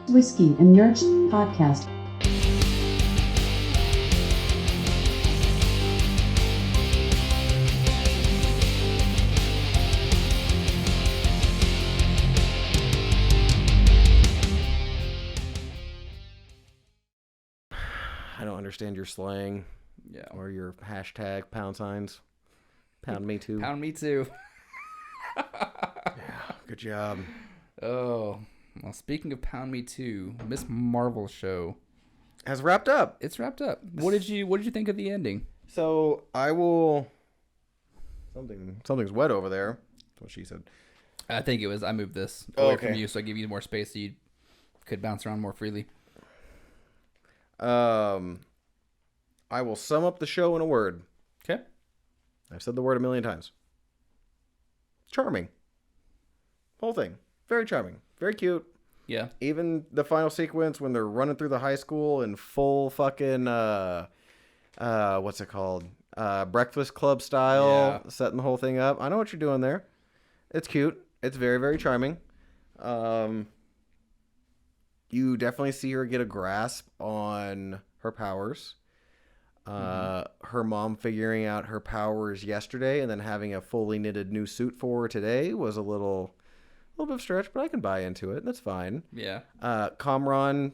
Whiskey and Nerds podcast. I don't understand your slang. Yeah. Or your hashtag pound signs. Pound me too. Pound me too. Yeah, good job. Oh, well, speaking of Pound Me Too, Miss Marvel show Has wrapped up. it's wrapped up. What did you think of the ending? So I will. Something's wet over there. That's what she said. I think it was I moved this away Okay. from you so I give you more space so you could bounce around more freely. I will sum up the show in a word. Okay. I've said the word a million times. Charming. Whole thing. Very charming. Very cute. Yeah. Even the final sequence when they're running through the high school in full fucking what's it called? Breakfast Club style, setting the whole thing up. I know what you're doing there. It's cute. It's very, very charming. You definitely see her get a grasp on her powers. Her mom figuring out her powers yesterday and then having a fully knitted new suit for her today was a little bit of a stretch, but I can buy into it. That's fine. Yeah. Kamran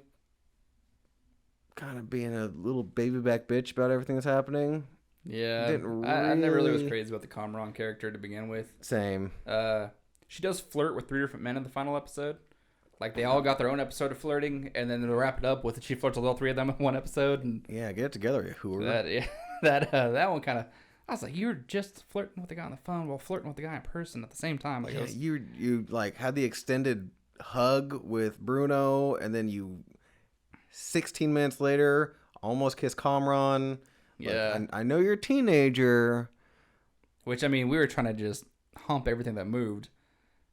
kind of being a little baby back bitch about everything that's happening. Yeah. Didn't I never really was really- crazy about the Kamran character to begin with. Same. She does flirt with 3 different men in the final episode. Like, they all got their own episode of flirting, and then they'll wrap it up with she flirts with all 3 of them in one episode. And Yeah, get it together, you hooer. that one kind of, I was like, you were just flirting with the guy on the phone while flirting with the guy in person at the same time. Like, Yeah, it was, you like had the extended hug with Bruno, and then you 16 minutes later almost kiss Kamran. Like, yeah. I know you're a teenager. Which, I mean, we were trying to just hump everything that moved,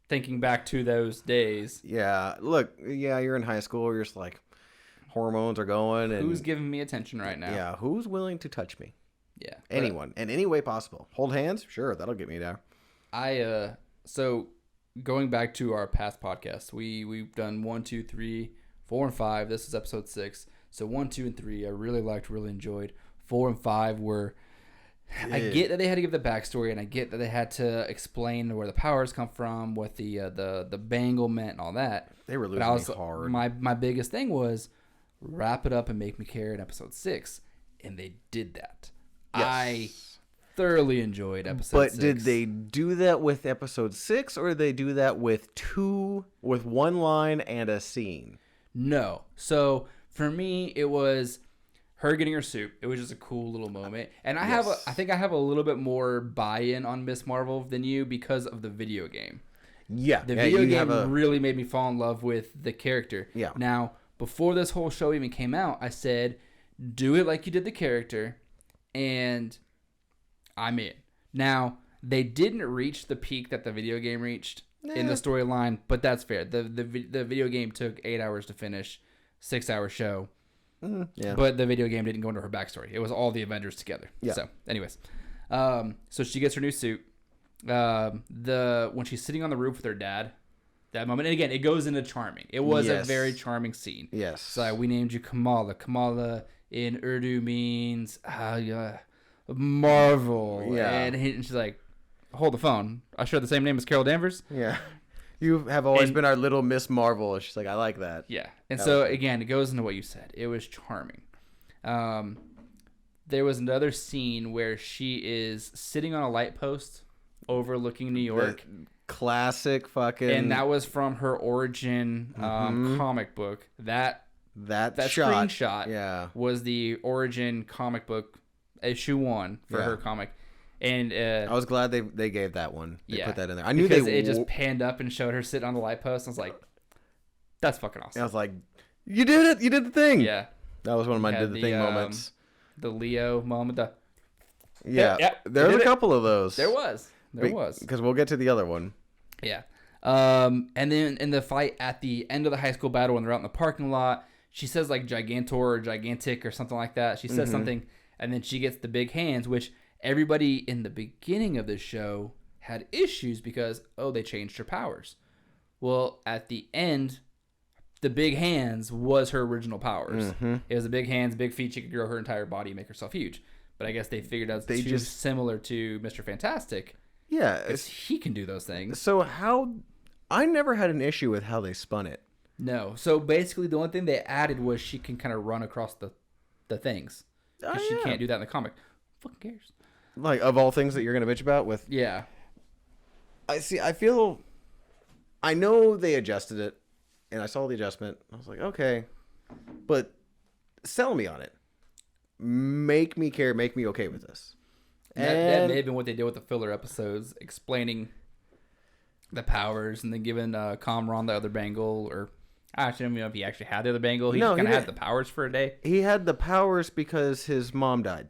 thinking back to those days. Yeah, look, yeah, you're in high school. You're just like hormones are going, and Who's giving me attention right now? yeah, who's willing to touch me? Yeah. Anyone, in any way possible. Hold hands, sure, that'll get me there. So going back to our past podcasts, we've done 1, 2, 3, 4, and 5. This is episode 6. So 1, 2, and 3 I really liked, really enjoyed. 4 and 5 were, I get that they had to give the backstory, and I get that they had to explain where the powers come from, what the bangle meant, and all that. They were But I was losing me hard. my biggest thing was wrap it up and make me care in episode 6, and they did that. Yes. I thoroughly enjoyed episode But 6. did they do that with episode 6, or did they do that with one line and a scene? No. So for me, it was her getting her suit. It was just a cool little moment, and I think I have a little bit more buy-in on Miss Marvel than you because of the video game. Yeah, The yeah, video you game have a- really made me fall in love with the character. Yeah. Now, before this whole show even came out, I said, do it like you did the character, and I'm in. Now, they didn't reach the peak that the video game reached in the storyline, but that's fair. The video game took 8 hours to finish, 6-hour show. Yeah. But the video game didn't go into her backstory. It was all the Avengers together. Yeah. So, anyways, so she gets her new suit. When she's sitting on the roof with her dad, that moment, and again, it goes into charming. It was a Yes. very charming scene. Yes. So we named you Kamala. Kamala in Urdu means Marvel. Yeah. And she's like, hold the phone. I share the same name as Carol Danvers. Yeah. You have always And- been our little Miss Marvel. She's like, I like that. Yeah. And That so, was good. again, it goes into what you said. It was charming. There was another scene where she is sitting on a light post overlooking New York. The classic fucking. And that was from her origin comic book. That that screenshot shot. Yeah. was the origin comic book issue 1 for Yeah. her comic. And I was glad they gave that one. They yeah, put that in there. I knew because they it just panned up and showed her sitting on the light post. I was like, that's fucking awesome. I was like, you did it. You did the thing. Yeah. That was one of my Had did the thing moments. The Leo moment. Yeah. yeah, There's did a it. couple of those. There was. Because we'll get to the other one. Yeah. And then in the fight at the end of the high school battle when they're out in the parking lot, she says like Gigantor or Gigantic or something like that. She says something, and then she gets the big hands, which everybody in the beginning of the show had issues because, they changed her powers. Well, at the end, the big hands was her original powers. Mm-hmm. It was the big hands, big feet. She could grow her entire body and make herself huge. But I guess they figured out it's too similar to Mr. Fantastic. Yeah. Because he can do those things. So how... I never had an issue with how they spun it. No. So basically the only thing they added was she can kind of run across the things. Because she can't do that in the comic. Who fucking cares? Like, of all things that you're going to bitch about with... Yeah. I know they adjusted it, and I saw the adjustment. I was like, okay, but sell me on it. Make me care. Make me okay with this. That may have been what they did with the filler episodes, explaining the powers and then giving Kamran the other bangle, or I don't even know if he actually had the other bangle. He just kind of had the powers for a day. He had the powers because his mom died.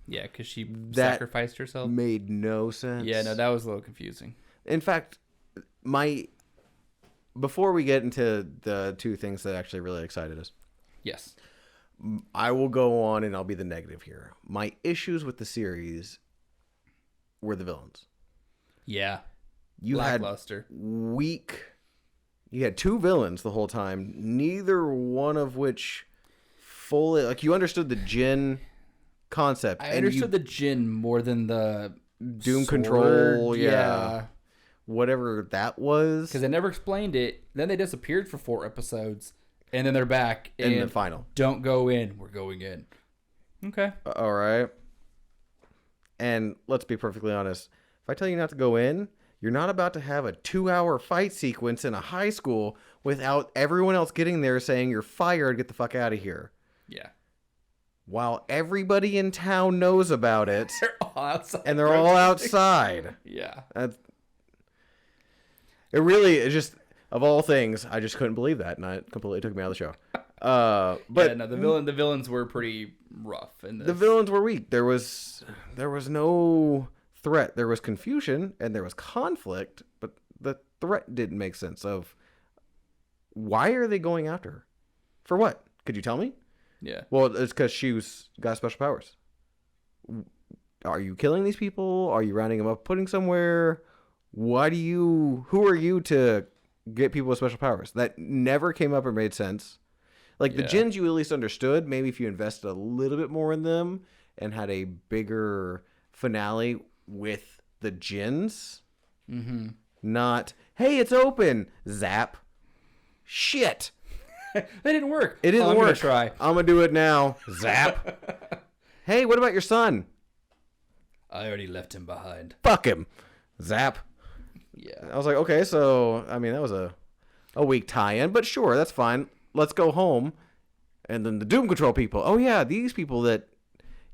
Yeah, because she sacrificed herself. Made no sense. Yeah, no, that was a little confusing. In fact, before we get into the two things that actually really excited us. Yes. I will go on and I'll be the negative here. My issues with the series were the villains. Yeah. You lackluster. You had two villains the whole time, neither one of which fully, like, you understood the Jinn concept. I understood the Jinn more than the Doom sword. Control, yeah. Whatever that was. Because they never explained it. Then they disappeared for 4 episodes. And then they're back. In the final. Don't go in. We're going in. Okay. All right. And let's be perfectly honest. If I tell you not to go in, you're not about to have a 2-hour fight sequence in a high school without everyone else getting there saying you're fired, get the fuck out of here. Yeah. While everybody in town knows about it. They're all outside. And they're all outside. Yeah. It just, of all things, I just couldn't believe that, and it completely took me out of the show. But yeah, no, the villains were pretty rough in this. The villains were weak. There was no threat. There was confusion and there was conflict, but the threat didn't make sense of why are they going after her? For what? Could you tell me? Yeah. Well, it's because got special powers. Are you killing these people? Are you rounding them up, putting somewhere? Who are you to get people with special powers? That never came up or made sense. Like, the Jinns you at least understood. Maybe if you invested a little bit more in them and had a bigger finale with the Jinns. Mm-hmm. Not, hey, it's open. Zap. Shit. That didn't work. It didn't work. I'm gonna try. I'm going to do it now. Zap. Hey, what about your son? I already left him behind. Fuck him. Zap. Yeah. I was like, okay, so, I mean, that was a weak tie-in, but sure, that's fine. Let's go home. And then the Doom Control people. Oh, yeah, these people that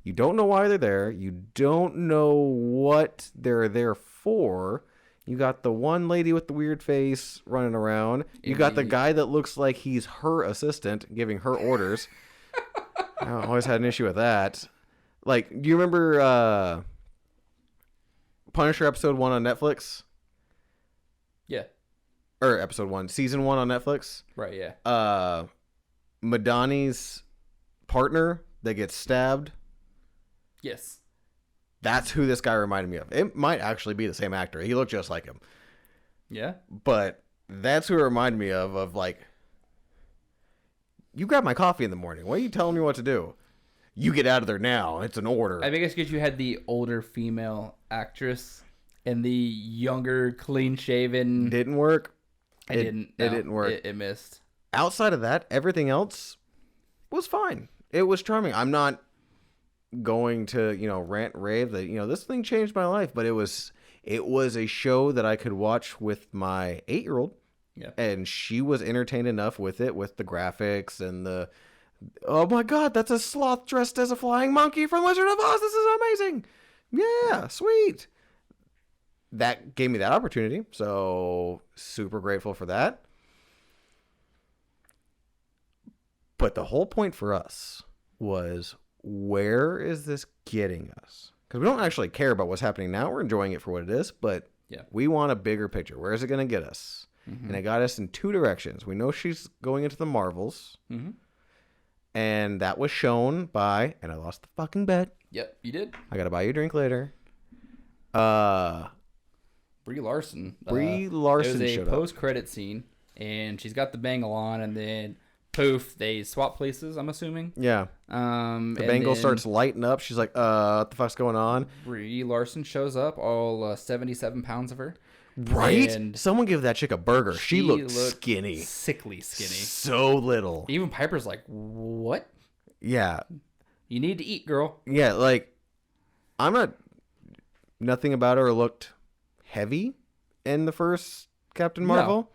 you don't know why they're there. You don't know what they're there for. You got the one lady with the weird face running around. You got the guy that looks like he's her assistant giving her orders. I always had an issue with that. Like, do you remember Punisher episode 1 on Netflix? Yeah. Or episode 1, season 1 on Netflix. Right, yeah. Madani's partner that gets stabbed. Yes. That's who this guy reminded me of. It might actually be the same actor. He looked just like him. Yeah. But that's who it reminded me of like, you grab my coffee in the morning. Why are you telling me what to do? You get out of there now. It's an order. I think it's because you had the older female actress and the younger, clean-shaven. Didn't work. It didn't work. It missed. Outside of that, everything else was fine. It was charming. I'm not going to, rant and rave that, this thing changed my life, but it was a show that I could watch with my 8-year-old. Yeah. And she was entertained enough with it, with the graphics and oh my God, that's a sloth dressed as a flying monkey from Wizard of Oz. This is amazing. Yeah, sweet. That gave me that opportunity. So super grateful for that. But the whole point for us was, where is this getting us? Because we don't actually care about what's happening now. We're enjoying it for what it is, but we want a bigger picture. Where is it going to get us? Mm-hmm. And it got us in 2 directions. We know she's going into the Marvels. Mm-hmm. And that was shown by, and I lost the fucking bet. Yep, you did. I got to buy you a drink later. Brie Larson. Brie Larson showed up. It was a post-credit scene, and she's got the bangle on, and then poof, they swap places, I'm assuming. Yeah. The bangle starts lighting up. She's like, what the fuck's going on? Brie Larson shows up, all 77 pounds of her. Right? And someone give that chick a burger. She looked skinny. Sickly skinny. So little. Even Piper's like, what? Yeah. You need to eat, girl. Yeah, like, nothing about her looked heavy in the first Captain Marvel.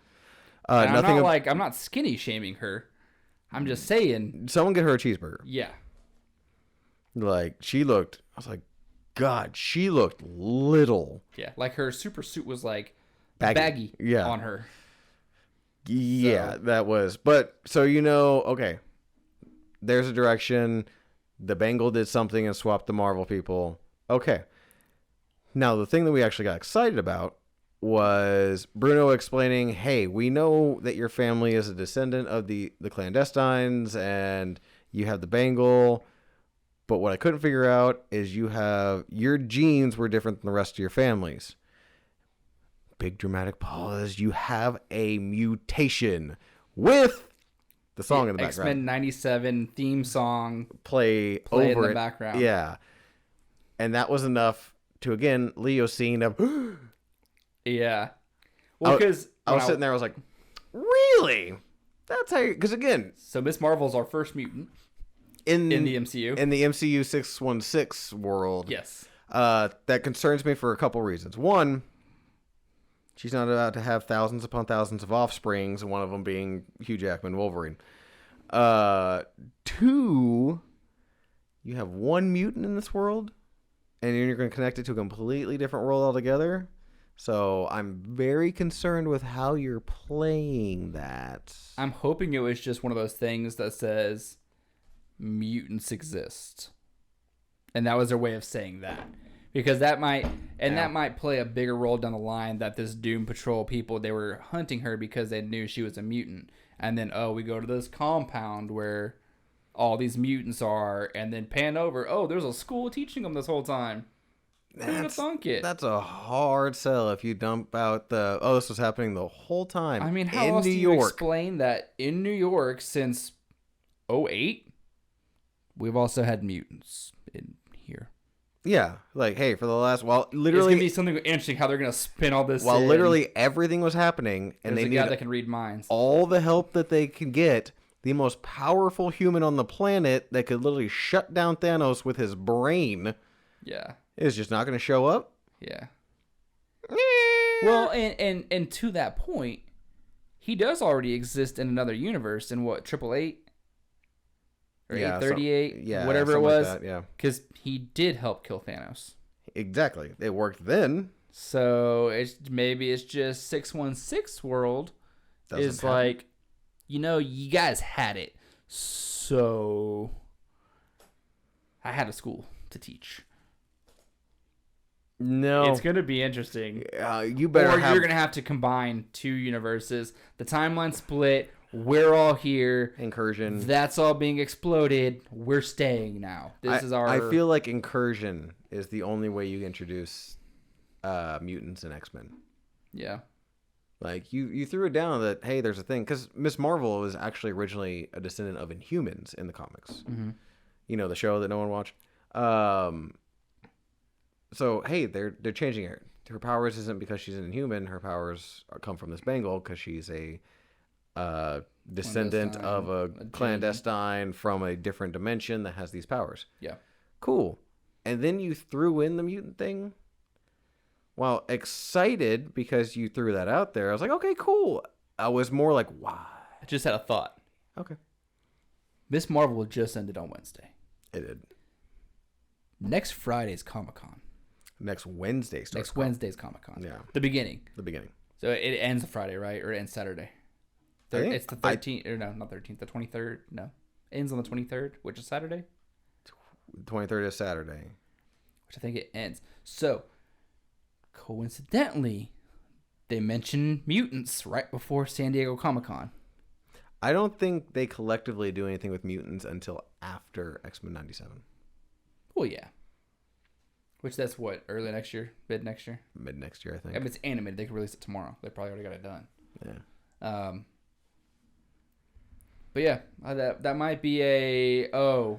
No. I'm not skinny shaming her. I'm just saying. Someone get her a cheeseburger. Yeah. Like, I was like, God, she looked little. Yeah, like her super suit was like baggy. Yeah. on her. Yeah, So. that was. But, so, okay, there's a direction. The Bengal did something and swapped the Marvel people. Okay. Now, the thing that we actually got excited about was Bruno explaining, hey, we know that your family is a descendant of the clandestines and you have the Bengal. But what I couldn't figure out is your genes were different than the rest of your families. Big dramatic pause. You have a mutation with the song in the background. X-Men 97 theme song Play over in the it. background. Yeah. And that was enough to, again, Leo scene of... Yeah. Well, because... I was sitting there, I was like, really? That's how you... Because, again... So Miss Marvel's our first mutant. In the MCU. In the MCU 616 world. Yes. That concerns me for a couple reasons. One, she's not about to have thousands upon thousands of offsprings, and one of them being Hugh Jackman Wolverine. Two, you have one mutant in this world, and you're going to connect it to a completely different world altogether. So I'm very concerned with how you're playing that. I'm hoping it was just one of those things that says... mutants exist, and that was their way of saying that, because that might play a bigger role down the line, that this Doom Patrol people, they were hunting her because they knew she was a mutant, and then we go to this compound where all these mutants are, and then pan over, there's a school teaching them this whole time. That's a hard sell if you dump out this was happening the whole time. I mean, how else do you explain that in New York since 2008 we've also had mutants in here? Yeah, like, hey, for the last... Well, literally... It's going to be something interesting how they're going to spin all this while literally everything was happening, and there's they a need guy that can read minds. All the help that they can get, the most powerful human on the planet that could literally shut down Thanos with his brain... Yeah. Is just not going to show up? Yeah. Well, and to that point, he does already exist in another universe in what, 888? Or 838, whatever it was. Like that, yeah. Because he did help kill Thanos. Exactly. It worked then. So maybe it's just 616 world is like, you guys had it. So I had a school to teach. No. It's going to be interesting. You better Or you're going to have to combine two universes. The timeline split. We're all here. Incursion. That's all being exploded. We're staying now. I feel like Incursion is the only way you introduce mutants and X-Men. Yeah. Like, you threw it down that, hey, there's a thing. Because Miss Marvel was actually originally a descendant of Inhumans in the comics. Mm-hmm. The show that no one watched. So, hey, they're changing her. Her powers isn't because she's an Inhuman. Her powers come from this Bengal because she's a descendant of a clandestine from a different dimension that has these powers. Yeah. Cool. And then you threw in the mutant thing. Well, excited because you threw that out there. I was like, okay, cool. I was more like, why? I just had a thought. Okay. Miss Marvel just ended on Wednesday. It did. Next Friday's Comic-Con. Next Wednesday's Comic-Con. Yeah. The beginning. So it ends Friday, right? Or it ends Saturday? It's the 13th. Or no, not 13th. The 23rd. No. Ends on the 23rd, which is Saturday. 23rd is Saturday. Which I think it ends. So, coincidentally, they mention mutants right before San Diego Comic-Con. I don't think they collectively do anything with mutants until after X-Men 97. Well, yeah. Which that's what, early next year? Mid next year? Mid next year, I think. If it's animated, they can release it tomorrow. They probably already got it done. Yeah. But yeah, that might be and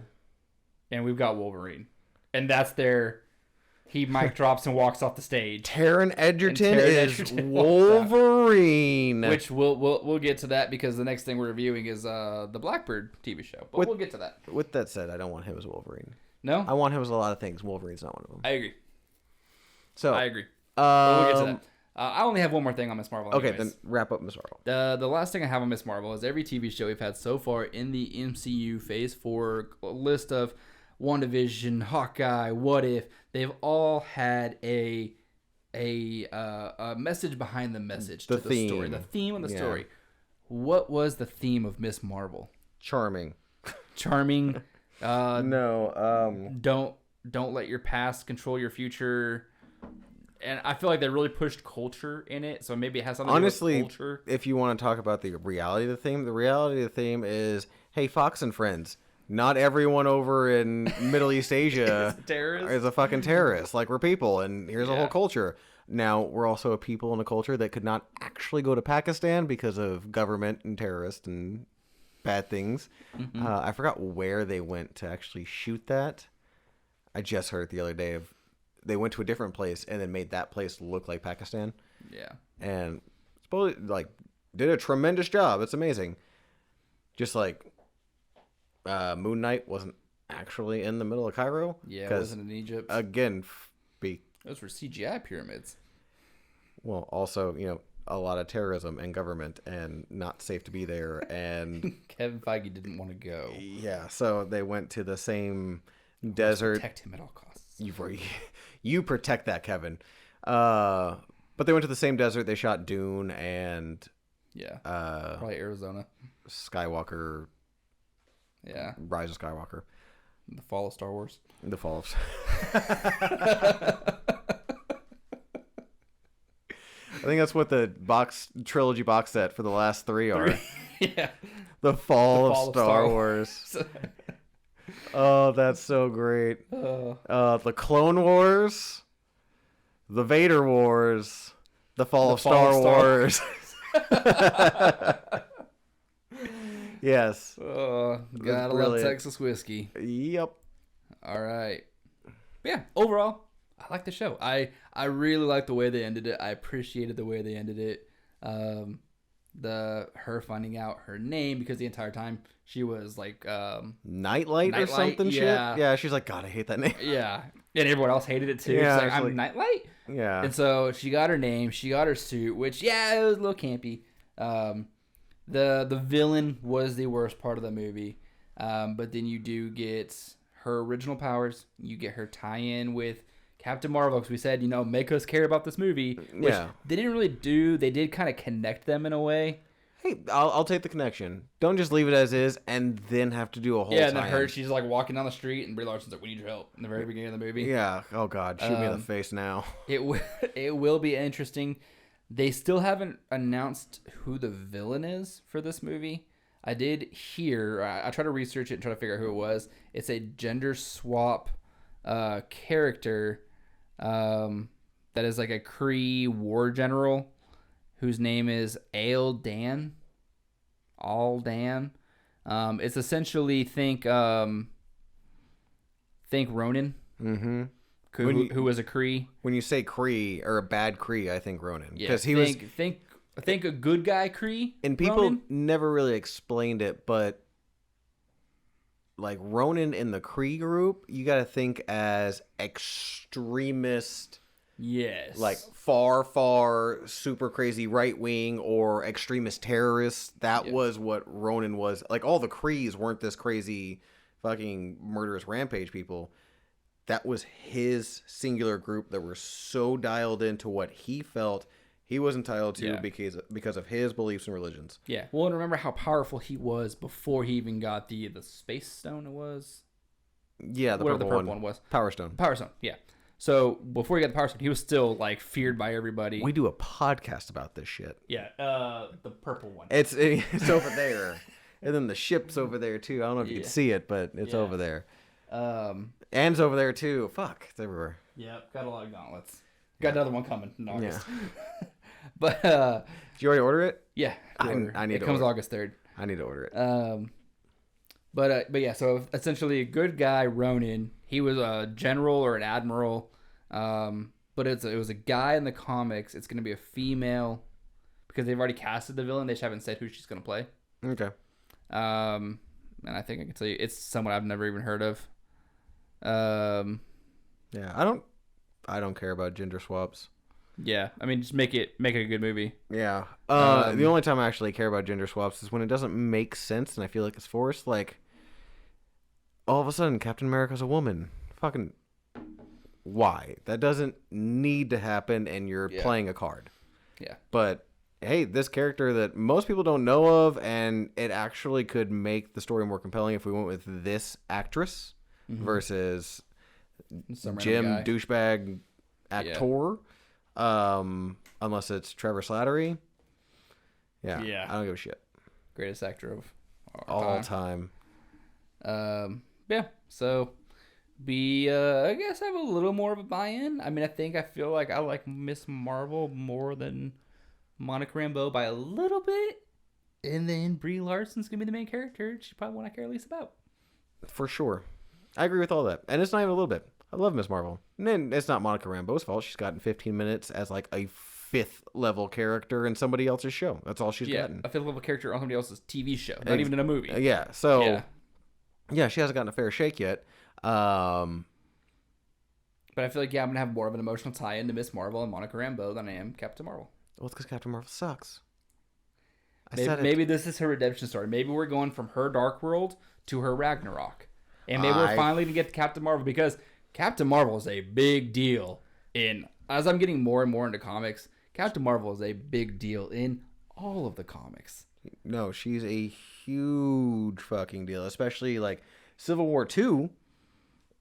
we've got Wolverine, and that's their. He mic drops and walks off the stage. Taron Egerton is Wolverine. Which we'll get to that because the next thing we're reviewing is the Blackbird TV show. But we'll get to that. With that said, I don't want him as Wolverine. No? I want him as a lot of things. Wolverine's not one of them. I agree. So I agree. But we'll get to that. I only have one more thing on Miss Marvel. Okay, then wrap up Miss Marvel. The last thing I have on Miss Marvel is every TV show we've had so far in the MCU Phase 4 list of WandaVision, Hawkeye, What If, they've all had a message behind the message to the story. The theme of the story. What was the theme of Miss Marvel? Charming. No. Don't let your past control your future. And I feel like they really pushed culture in it, so maybe it has something to do with culture. If you want to talk about the reality of the theme is, hey, Fox and Friends. Not everyone over in Middle East Asia is a fucking terrorist. Like, we're people, and here's a whole culture. Now, we're also a people and a culture that could not actually go to Pakistan because of government and terrorists and bad things. Mm-hmm. I forgot where they went to actually shoot that. I just heard it the other day they went to a different place and then made that place look like Pakistan. Yeah. And supposedly, did a tremendous job. It's amazing. Just like... Moon Knight wasn't actually in the middle of Cairo. Yeah, it wasn't in Egypt. Again, those were CGI pyramids. Well, also, a lot of terrorism and government and not safe to be there. And Kevin Feige didn't want to go. Yeah, so they went to the same desert. Protect him at all costs. You protect that, Kevin. But they went to the same desert. They shot Dune and... Yeah, probably Arizona. Skywalker... Yeah. Rise of Skywalker. The Fall of Star Wars. The Fall of... I think that's what the trilogy box set for the last three are. Yeah. The Fall of Star Wars. Oh, that's so great. The Clone Wars. The Vader Wars. The Fall of Star Wars. Yes. Gotta love Texas whiskey. Yep. All right. But yeah, overall, I like the show. I really like the way they ended it. I appreciated the way they ended it. Her finding out her name because the entire time she was like Nightlight or something. Yeah. Shit. Yeah. She's like, God, I hate that name. Yeah. And everyone else hated it too. Yeah, she's like, I'm Nightlight. Yeah. And so she got her name. She got her suit, which it was a little campy. The villain was the worst part of the movie, but then you do get her original powers. You get her tie-in with Captain Marvel, because we said, make us care about this movie. Which they didn't really do. They did kind of connect them in a way. Hey, I'll take the connection. Don't just leave it as is and then have to do a whole tie-in. And then she's like walking down the street, and Brie Larson's like, "We need your help." In the very beginning of the movie. Yeah. Oh God, shoot me in the face now. It will be interesting. They still haven't announced who the villain is for this movie. I did hear, I tried to research it and try to figure out who it was. It's a gender swap character that is like a Kree war general whose name is Aldan. It's essentially think Ronan. Mm-hmm. Who was a Kree? When you say Kree or a bad Kree, I think Ronan. Yeah, think a good guy Kree. And people Ronan? never really explained it, but like Ronan in the Kree group, you got to think as extremist. Yes. Like far super crazy right wing or extremist terrorists. That was what Ronan was. Like all the Krees weren't this crazy fucking murderous rampage people. That was his singular group that were so dialed into what he felt he was entitled to because of his beliefs and religions. Yeah. Well, and remember how powerful he was before he even got the space stone it was? Yeah, the purple one was. Power Stone, yeah. So before he got the Power Stone, he was still like feared by everybody. We do a podcast about this shit. Yeah, the purple one. It's over there. And then the ship's over there too. I don't know if you can see it, but it's over there. Ann's over there too. Fuck, it's everywhere. Yep, got a lot of gauntlets. Got another one coming in August. Yeah. But did you already order it? Yeah, I need it to comes order. August 3rd. I need to order it. But yeah, so essentially a good guy, Ronin. He was a general or an admiral. But it was a guy in the comics. It's going to be a female because they've already casted the villain. They just haven't said who she's going to play. Okay. And I think I can tell you it's someone I've never even heard of. Yeah, I don't care about gender swaps. Yeah, I mean, just make it a good movie. Yeah. The only time I actually care about gender swaps is when it doesn't make sense and I feel like it's forced. Like, all of a sudden, Captain America's a woman. Fucking, why? That doesn't need to happen, and you're playing a card. Yeah. But hey, this character that most people don't know of, and it actually could make the story more compelling if we went with this actress versus Jim douchebag actor. Unless it's Trevor Slattery. Yeah. I don't give a shit. Greatest actor of all time. Yeah. So I guess I have a little more of a buy-in. I mean, I feel like I like Miss Marvel more than Monica Rambeau by a little bit. And then Brie Larson's gonna be the main character. She's probably one I care least about. For sure. I agree with all that. And it's not even a little bit. I love Miss Marvel. And then it's not Monica Rambeau's fault. She's gotten 15 minutes as like a 5th level character in somebody else's show. That's all she's gotten. A 5th level character on somebody else's TV show. Not even in a movie. Yeah. So, yeah, she hasn't gotten a fair shake yet. But I feel like, I'm going to have more of an emotional tie-in to Miss Marvel and Monica Rambeau than I am Captain Marvel. Well, it's because Captain Marvel sucks. Maybe this is her redemption story. Maybe we're going from her Dark World to her Ragnarok. And maybe we're finally going to get to Captain Marvel because Captain Marvel is a big deal as I'm getting more and more into comics, Captain Marvel is a big deal in all of the comics. No, she's a huge fucking deal, especially like Civil War 2.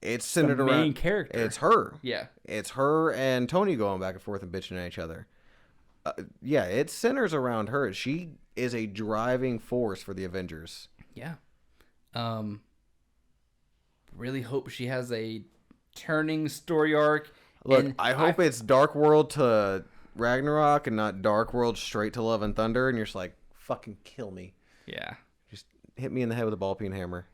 It's centered around main character. It's her. Yeah. It's her and Tony going back and forth and bitching at each other. Yeah, it centers around her. She is a driving force for the Avengers. Yeah. Really hope she has a turning story arc. Look, I hope it's Dark World to Ragnarok and not Dark World straight to Love and Thunder, and you're just like, fucking kill me. Yeah. Just hit me in the head with a ball peen hammer.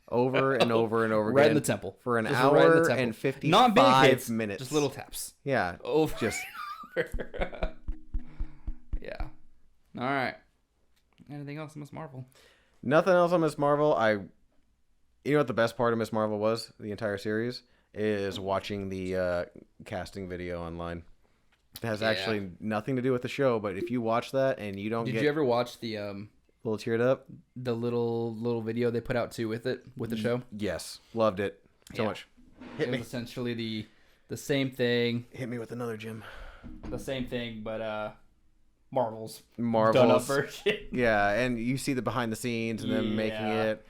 Over and over and over again. Right in the temple. For an hour and 55 minutes. Just little taps. Yeah. Over. Just. Yeah. All right. Anything else on Miss Marvel? Nothing else on Miss Marvel. You know what the best part of Miss Marvel was? The entire series? Is watching the casting video online. It has actually nothing to do with the show, but if you watch that and you don't Did you ever watch the little teared up? The little video they put out too with the show? Yes. Loved it so much. It was essentially the same thing. Hit me with another, Jim. The same thing, but Marvel's done up version. Yeah, and you see the behind the scenes and them making it.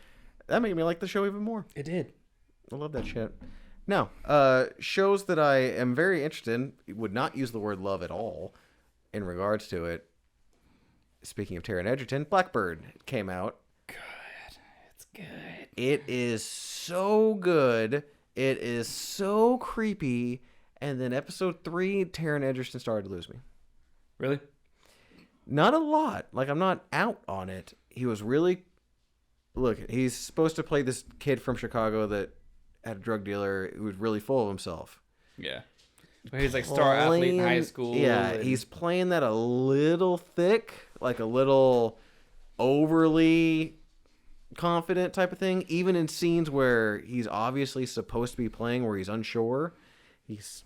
That made me like the show even more. It did. I love that shit. Now, shows that I am very interested in, would not use the word love at all in regards to it. Speaking of Taron Egerton, Blackbird came out. Good. It's good. It is so good. It is so creepy. And then episode 3, Taron Egerton started to lose me. Really? Not a lot. Like, I'm not out on it. He was really... Look, he's supposed to play this kid from Chicago that had a drug dealer who was really full of himself. Yeah. He's like star athlete in high school. Yeah, he's playing that a little thick, like a little overly confident type of thing. Even in scenes where he's obviously supposed to be playing where he's unsure, he's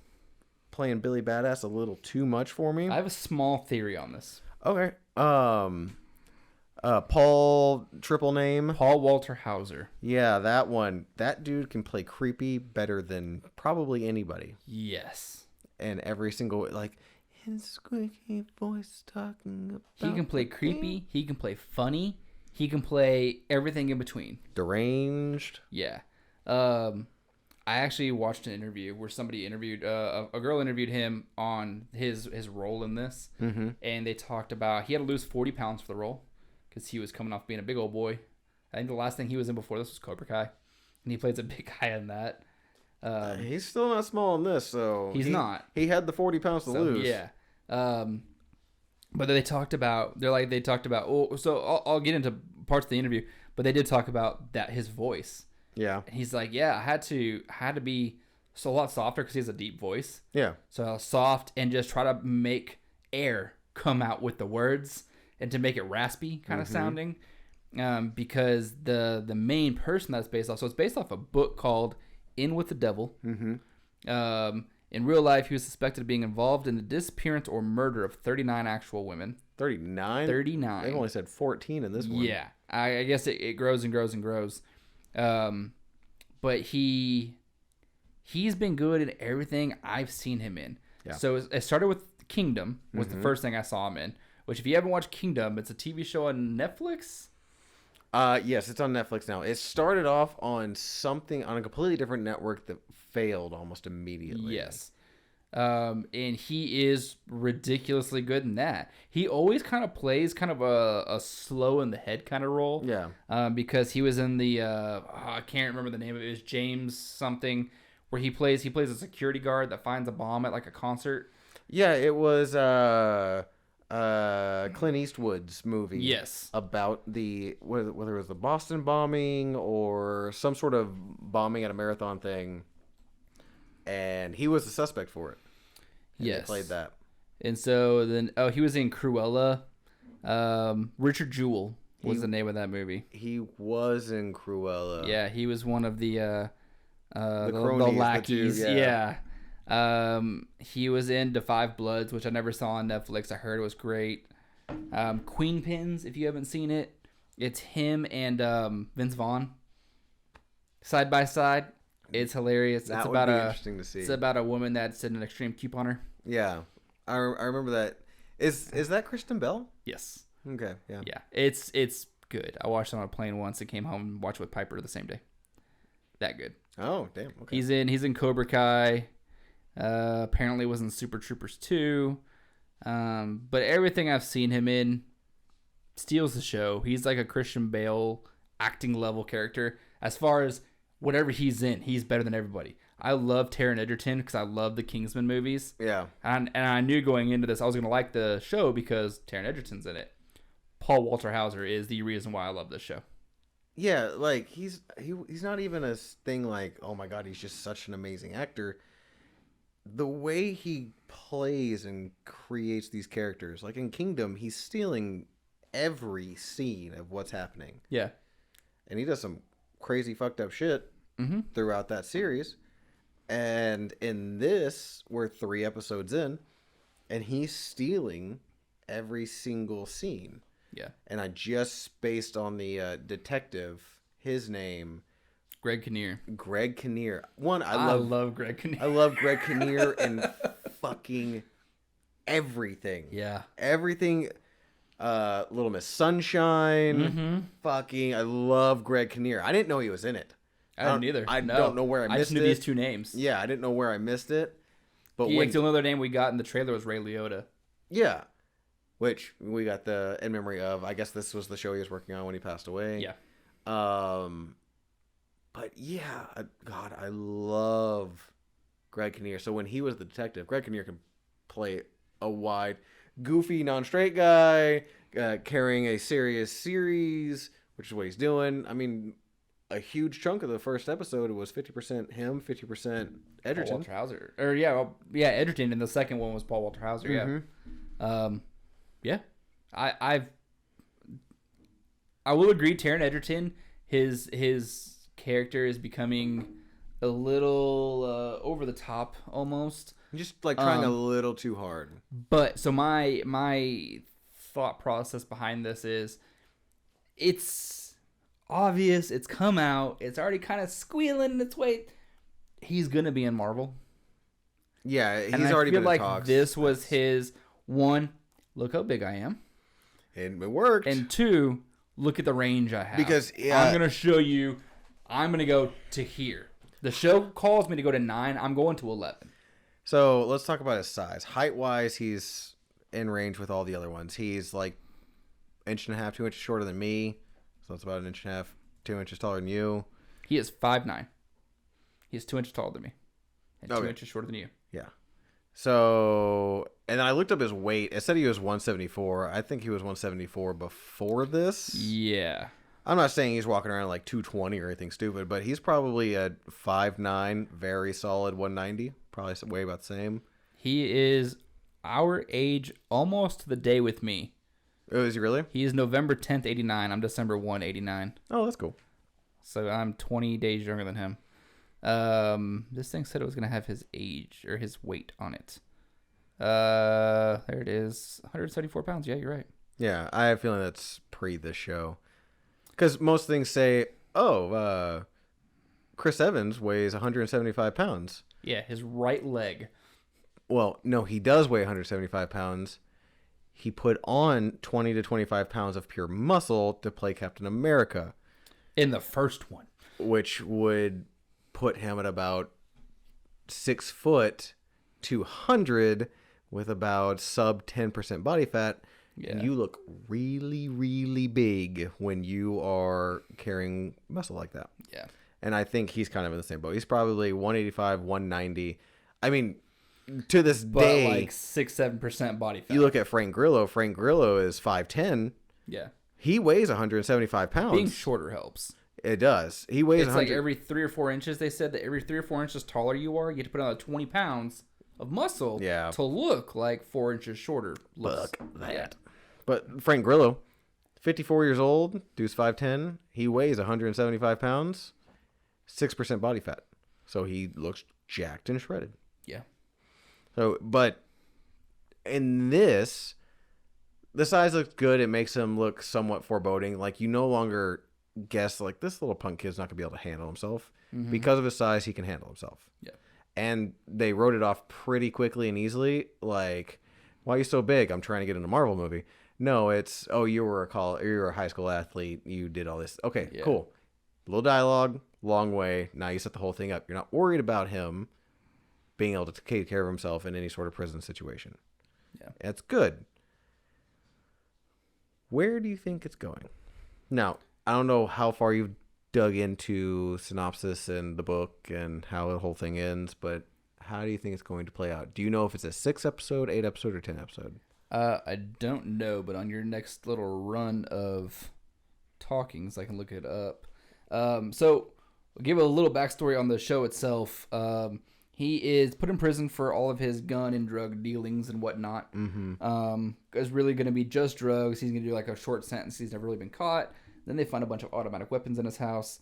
playing Billy Badass a little too much for me. I have a small theory on this. Okay. Paul triple name. Paul Walter Hauser. Yeah, that one. That dude can play creepy better than probably anybody. Yes. And every single, like, his squeaky voice talking about... He can play creepy. He can play funny. He can play everything in between. Deranged. Yeah. I actually watched an interview where somebody interviewed, a girl interviewed him on his role in this. Mm-hmm. And they talked about, he had to lose 40 pounds for the role. Because he was coming off being a big old boy. I think the last thing he was in before this was Cobra Kai. And he plays a big guy in that. He's still not small in this, so... He's not. He had the 40 pounds to lose. Yeah. But they talked about, oh, so I'll get into parts of the interview, but they did talk about that his voice. Yeah. And he's like, yeah, I had to be a lot softer because he has a deep voice. Yeah. So soft and just try to make air come out with the words and to make it raspy kind of sounding. Because the main person that's based off, so it's based off a book called In with the Devil. In real life, he was suspected of being involved in the disappearance or murder of 39 actual women. 39? 39. They've only said 14 in this one. Yeah. I guess it grows and grows and grows. But he's been good in everything I've seen him in. Yeah. So it started with Kingdom was the first thing I saw him in, which if you haven't watched Kingdom, it's a TV show on Netflix. Yes, it's on Netflix now. It started off on a completely different network that failed almost immediately. Yes. And he is ridiculously good in that. He always kind of plays kind of a slow in the head kind of role. Yeah. Because he was in the I can't remember the name of it. It was James something, where he plays a security guard that finds a bomb at like a concert. Yeah, it was Clint Eastwood's movie. Yes. About whether it was the Boston bombing or some sort of bombing at a marathon thing. And he was the suspect for it. And yes. He played that. And so then, he was in Cruella. Richard Jewell was the name of that movie. He was in Cruella. Yeah, he was one of the cronies, the lackeys. The two, yeah. He was in Da 5 Bloods, which I never saw on Netflix. I heard it was great. Queen Pins, if you haven't seen it, it's him and Vince Vaughn side by side. It's hilarious. That would be interesting to see. It's about a woman that's in an extreme couponer. Yeah, I remember that. Is that Kristen Bell? Yes. Okay. Yeah. Yeah. It's good. I watched it on a plane once and came home and watched it with Piper the same day. That good. Oh damn. Okay. He's in Cobra Kai. Apparently was in Super Troopers 2. But everything I've seen him in steals the show. He's like a Christian Bale acting level character. As far as whatever he's in, he's better than everybody. I love Taron Egerton because I love the Kingsman movies. Yeah. And I knew going into this I was going to like the show because Taron Egerton's in it. Paul Walter Hauser is the reason why I love this show. Yeah, like he's not even a thing like, oh my god, he's just such an amazing actor. The way he plays and creates these characters, like in Kingdom, he's stealing every scene of what's happening. Yeah. And he does some crazy fucked up shit throughout that series. And in this, we're 3 episodes in, and he's stealing every single scene. Yeah. And I just based on the detective, his name, Greg Kinnear. I love Greg Kinnear. I love Greg Kinnear and fucking everything. Yeah. Everything. Little Miss Sunshine. Fucking, I love Greg Kinnear. I didn't know he was in it. I didn't either. I don't know where I missed it. I just knew these 2 names. Yeah, I didn't know where I missed it. But the only other name we got in the trailer was Ray Liotta. Yeah. Which we got in memory of. I guess this was the show he was working on when he passed away. Yeah. But yeah, God, I love Greg Kinnear. So when he was the detective, Greg Kinnear can play a wide, goofy, non-straight guy, carrying a serious series, which is what he's doing. I mean, a huge chunk of the first episode was 50% him, 50% Edgerton. Paul Walter Hauser. Edgerton, and the second one was Paul Walter Hauser, yeah. I will agree, Taron Egerton, his character is becoming a little over the top almost. Just like trying a little too hard. But so my thought process behind this is it's obvious, it's come out, it's already kind of squealing in its way. He's going to be in Marvel. Yeah, he's and already been in like talks. This was his one, look how big I am. And it worked. And 2, look at the range I have. Because I'm going to show you, I'm going to go to here. The show calls me to go to 9. I'm going to 11. So let's talk about his size. Height-wise, he's in range with all the other ones. He's like 1.5, 2 inches shorter than me. So that's about 1.5, 2 inches taller than you. He is 5'9". He is 2 inches taller than me. And 2 inches shorter than you. Yeah. So And then I looked up his weight. It said he was 174. I think he was 174 before this. Yeah. I'm not saying he's walking around like 220 or anything stupid, but he's probably at 5'9", very solid 190. Probably weigh about the same. He is our age almost to the day with me. Oh, is he really? He is November 10th, 89. I'm December 1, 89. Oh, that's cool. So I'm 20 days younger than him. This thing said it was going to have his age or his weight on it. There it is. 174 pounds. Yeah, you're right. Yeah, I have a feeling that's pre this show. Because most things say, Chris Evans weighs 175 pounds. Yeah, his right leg. Well, no, he does weigh 175 pounds. He put on 20 to 25 pounds of pure muscle to play Captain America. In the first one. Which would put him at about 6 foot, 200, with about sub 10% body fat. Yeah. And you look really, really big when you are carrying muscle like that. Yeah. And I think he's kind of in the same boat. He's probably 185, 190. I mean, to this day, like 6-7% body fat. You look at Frank Grillo. Frank Grillo is 5'10". Yeah. He weighs 175 pounds. Being shorter helps. It does. He weighs. It's like every 3 or 4 inches. They said that every 3 or 4 inches taller you are, you have to put on 20 pounds of muscle. Yeah. To look like 4 inches shorter. Look that. Yeah. But Frank Grillo, 54 years old, dude's 5'10". He weighs 175 pounds, 6% body fat. So he looks jacked and shredded. Yeah. So, but in this, the size looks good. It makes him look somewhat foreboding. Like, you no longer guess, like, this little punk kid's not going to be able to handle himself. Mm-hmm. Because of his size, he can handle himself. Yeah. And they wrote it off pretty quickly and easily. Like, why are you so big? I'm trying to get in a Marvel movie. No, it's, you were a high school athlete. You did all this. Okay, yeah. Cool. Little dialogue, long way. Now you set the whole thing up. You're not worried about him being able to take care of himself in any sort of prison situation. Yeah. That's good. Where do you think it's going? Now, I don't know how far you've dug into synopsis and the book and how the whole thing ends, but how do you think it's going to play out? Do you know if it's a 6-episode, 8-episode, or 10-episode? I don't know, but on your next little run of talkings, I can look it up. So, I'll give a little backstory on the show itself. He is put in prison for all of his gun and drug dealings and whatnot. Mm-hmm. It's really going to be just drugs. He's going to do like a short sentence. He's never really been caught. Then they find a bunch of automatic weapons in his house.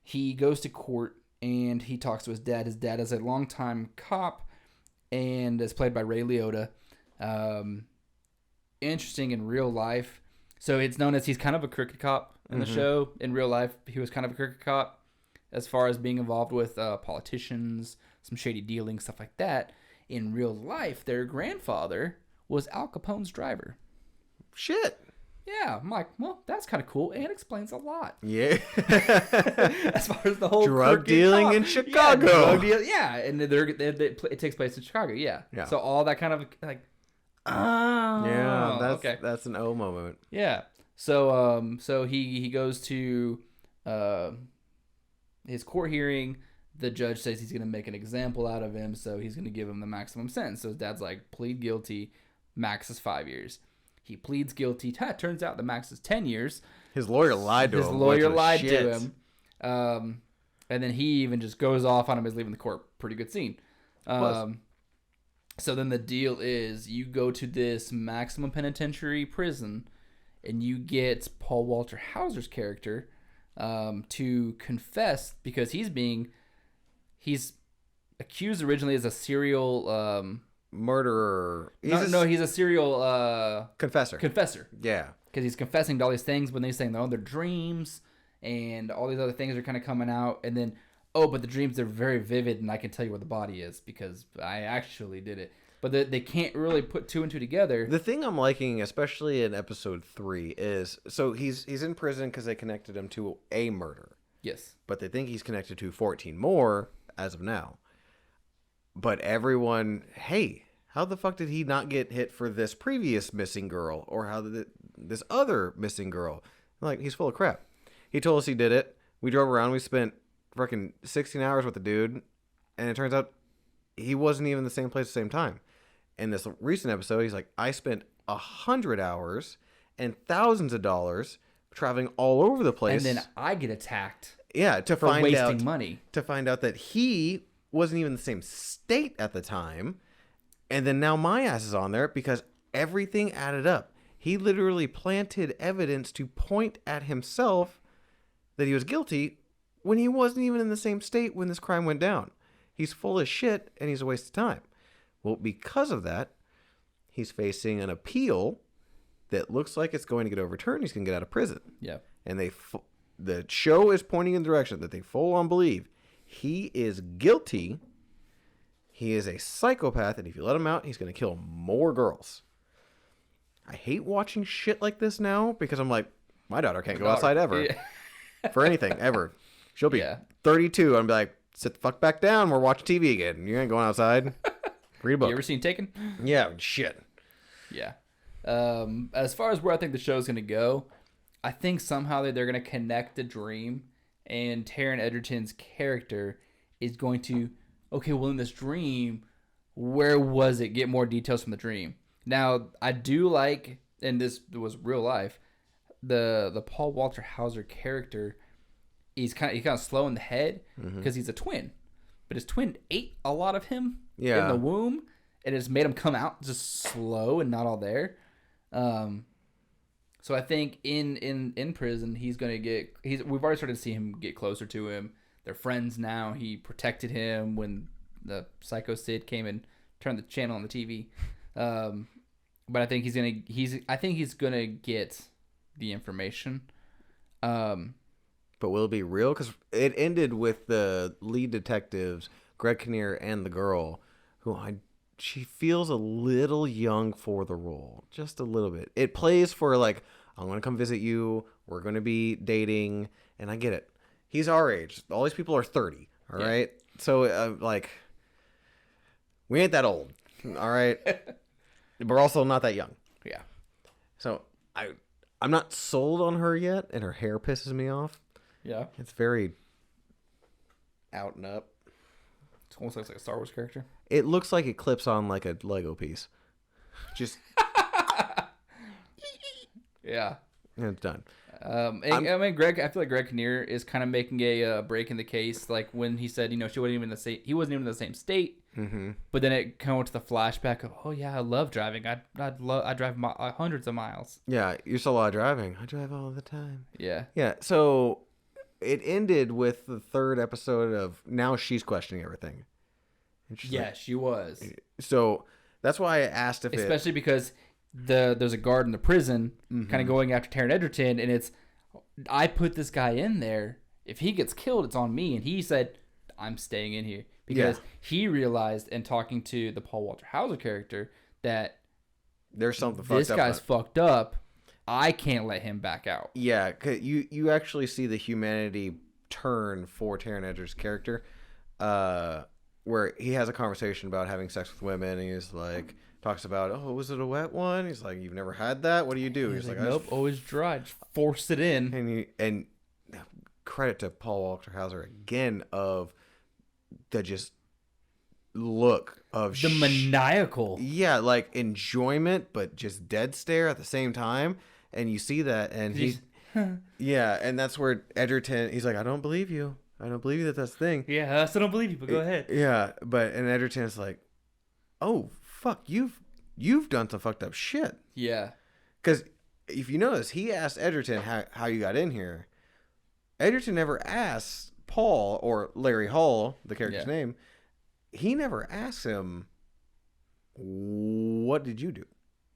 He goes to court and he talks to his dad. His dad is a longtime cop and is played by Ray Liotta. Interesting in real life. So it's known as he's kind of a crooked cop in the show. In real life, he was kind of a crooked cop as far as being involved with politicians, some shady dealing, stuff like that. In real life, their grandfather was Al Capone's driver. Shit. Yeah, I'm like, well, that's kind of cool and explains a lot. Yeah. As far as the whole drug dealing in Chicago. Yeah, and it takes place in Chicago. Yeah. So all that kind of like, that's an O moment. Yeah. So he goes to his court hearing. The judge says he's going to make an example out of him, so he's going to give him the maximum sentence. So his dad's like, plead guilty, max is 5 years. He pleads guilty. Turns out the max is 10 years. His lawyer lied to him. His lawyer lied to him. And then he even just goes off on him as leaving the court. Pretty good scene. So then the deal is you go to this maximum penitentiary prison and you get Paul Walter Hauser's character to confess because he's accused originally as a serial murderer. He's a serial confessor. Yeah. Because he's confessing to all these things when they're saying they're dreams and all these other things are kind of coming out. And then, but the dreams are very vivid and I can tell you where the body is because I actually did it. But they can't really put 2 and 2 together. The thing I'm liking, especially in episode 3, is so he's in prison because they connected him to a murder. Yes. But they think he's connected to 14 more as of now. But everyone, hey, how the fuck did he not get hit for this previous missing girl? Or how did this other missing girl? Like, he's full of crap. He told us he did it. We drove around. We spent fucking 16 hours with the dude. And it turns out he wasn't even in the same place at the same time. in this recent episode, he's like, I spent 100 hours and thousands of dollars traveling all over the place. And then I get attacked. Yeah, to for find wasting out money. To find out that he wasn't even in the same state at the time, and then now my ass is on there because everything added up. He literally planted evidence to point at himself that he was guilty when he wasn't even in the same state when this crime went down. He's full of shit and he's a waste of time. Well, because of that, he's facing an appeal that looks like it's going to get overturned. He's going to get out of prison. Yeah. And the show is pointing in the direction that they full on believe he is guilty. He is a psychopath, and if you let him out, he's going to kill more girls. I hate watching shit like this now because I'm like, my daughter can't go outside ever. Yeah. For anything, ever. She'll be Yeah. 32, and be like, sit the fuck back down. We're watching TV again. You ain't going outside. Read a book. You ever seen Taken? Yeah, shit. Yeah. As far as where I think the show's going to go, I think somehow they're going to connect the dream, and Taron Egerton's character is going to, okay, well, in this dream, where was it? Get more details from the dream. Now, I do like, and this was real life, the Paul Walter Hauser character, he's kind of slow in the head because he's a twin. But his twin ate a lot of him in the womb, and it's made him come out just slow and not all there. So I think in prison he's gonna get. We've already started to see him get closer to him. They're friends now. He protected him when the Psycho Sid came and turned the channel on the TV. But I think he's gonna get the information. But will it be real? Because it ended with the lead detectives, Greg Kinnear and the girl, she feels a little young for the role. Just a little bit. It plays for like, I'm going to come visit you. We're going to be dating. And I get it. He's our age. All these people are 30. All right. So we ain't that old. All right. We're also not that young. Yeah. So I'm not sold on her yet. And her hair pisses me off. Yeah. It's very out and up. It almost looks like a Star Wars character. It looks like it clips on like a Lego piece. Just yeah. And it's done. I mean, Greg. I feel like Greg Kinnear is kind of making a break in the case, like when he said, she wasn't even in the same. He wasn't even in the same state. Mm-hmm. But then it kind of went to the flashback of, oh yeah, I love driving. I drive hundreds of miles. Yeah, you're so a lot of driving. I drive all the time. Yeah. Yeah. So it ended with the third episode of now she's questioning everything. Yeah, she was. So that's why I asked if especially because there's a guard in the prison kind of going after Taron Egerton, and it's, I put this guy in there. If he gets killed, it's on me. And he said, I'm staying in here because he realized in talking to the Paul Walter Hauser character that there's something fucked up. This guy's fucked up. I can't let him back out. Yeah, 'cause you actually see the humanity turn for Taron Egerton's character, where he has a conversation about having sex with women, and he's like, talks about, oh, was it a wet one? He's like, you've never had that? What do you do? He's like, nope, always dry. Just force it in. And credit to Paul Walter Hauser again of the just look of the maniacal. Yeah, like enjoyment, but just dead stare at the same time. And you see that, and yeah, and that's where Egerton, he's like, I don't believe you. I don't believe you that's the thing. Yeah, I still don't believe you, but go ahead. Yeah, and Egerton's like, oh, fuck, you've done some fucked up shit. Yeah. Because if you notice, he asked Egerton how you got in here. Egerton never asks Paul, or Larry Hall, the character's name, he never asks him, what did you do?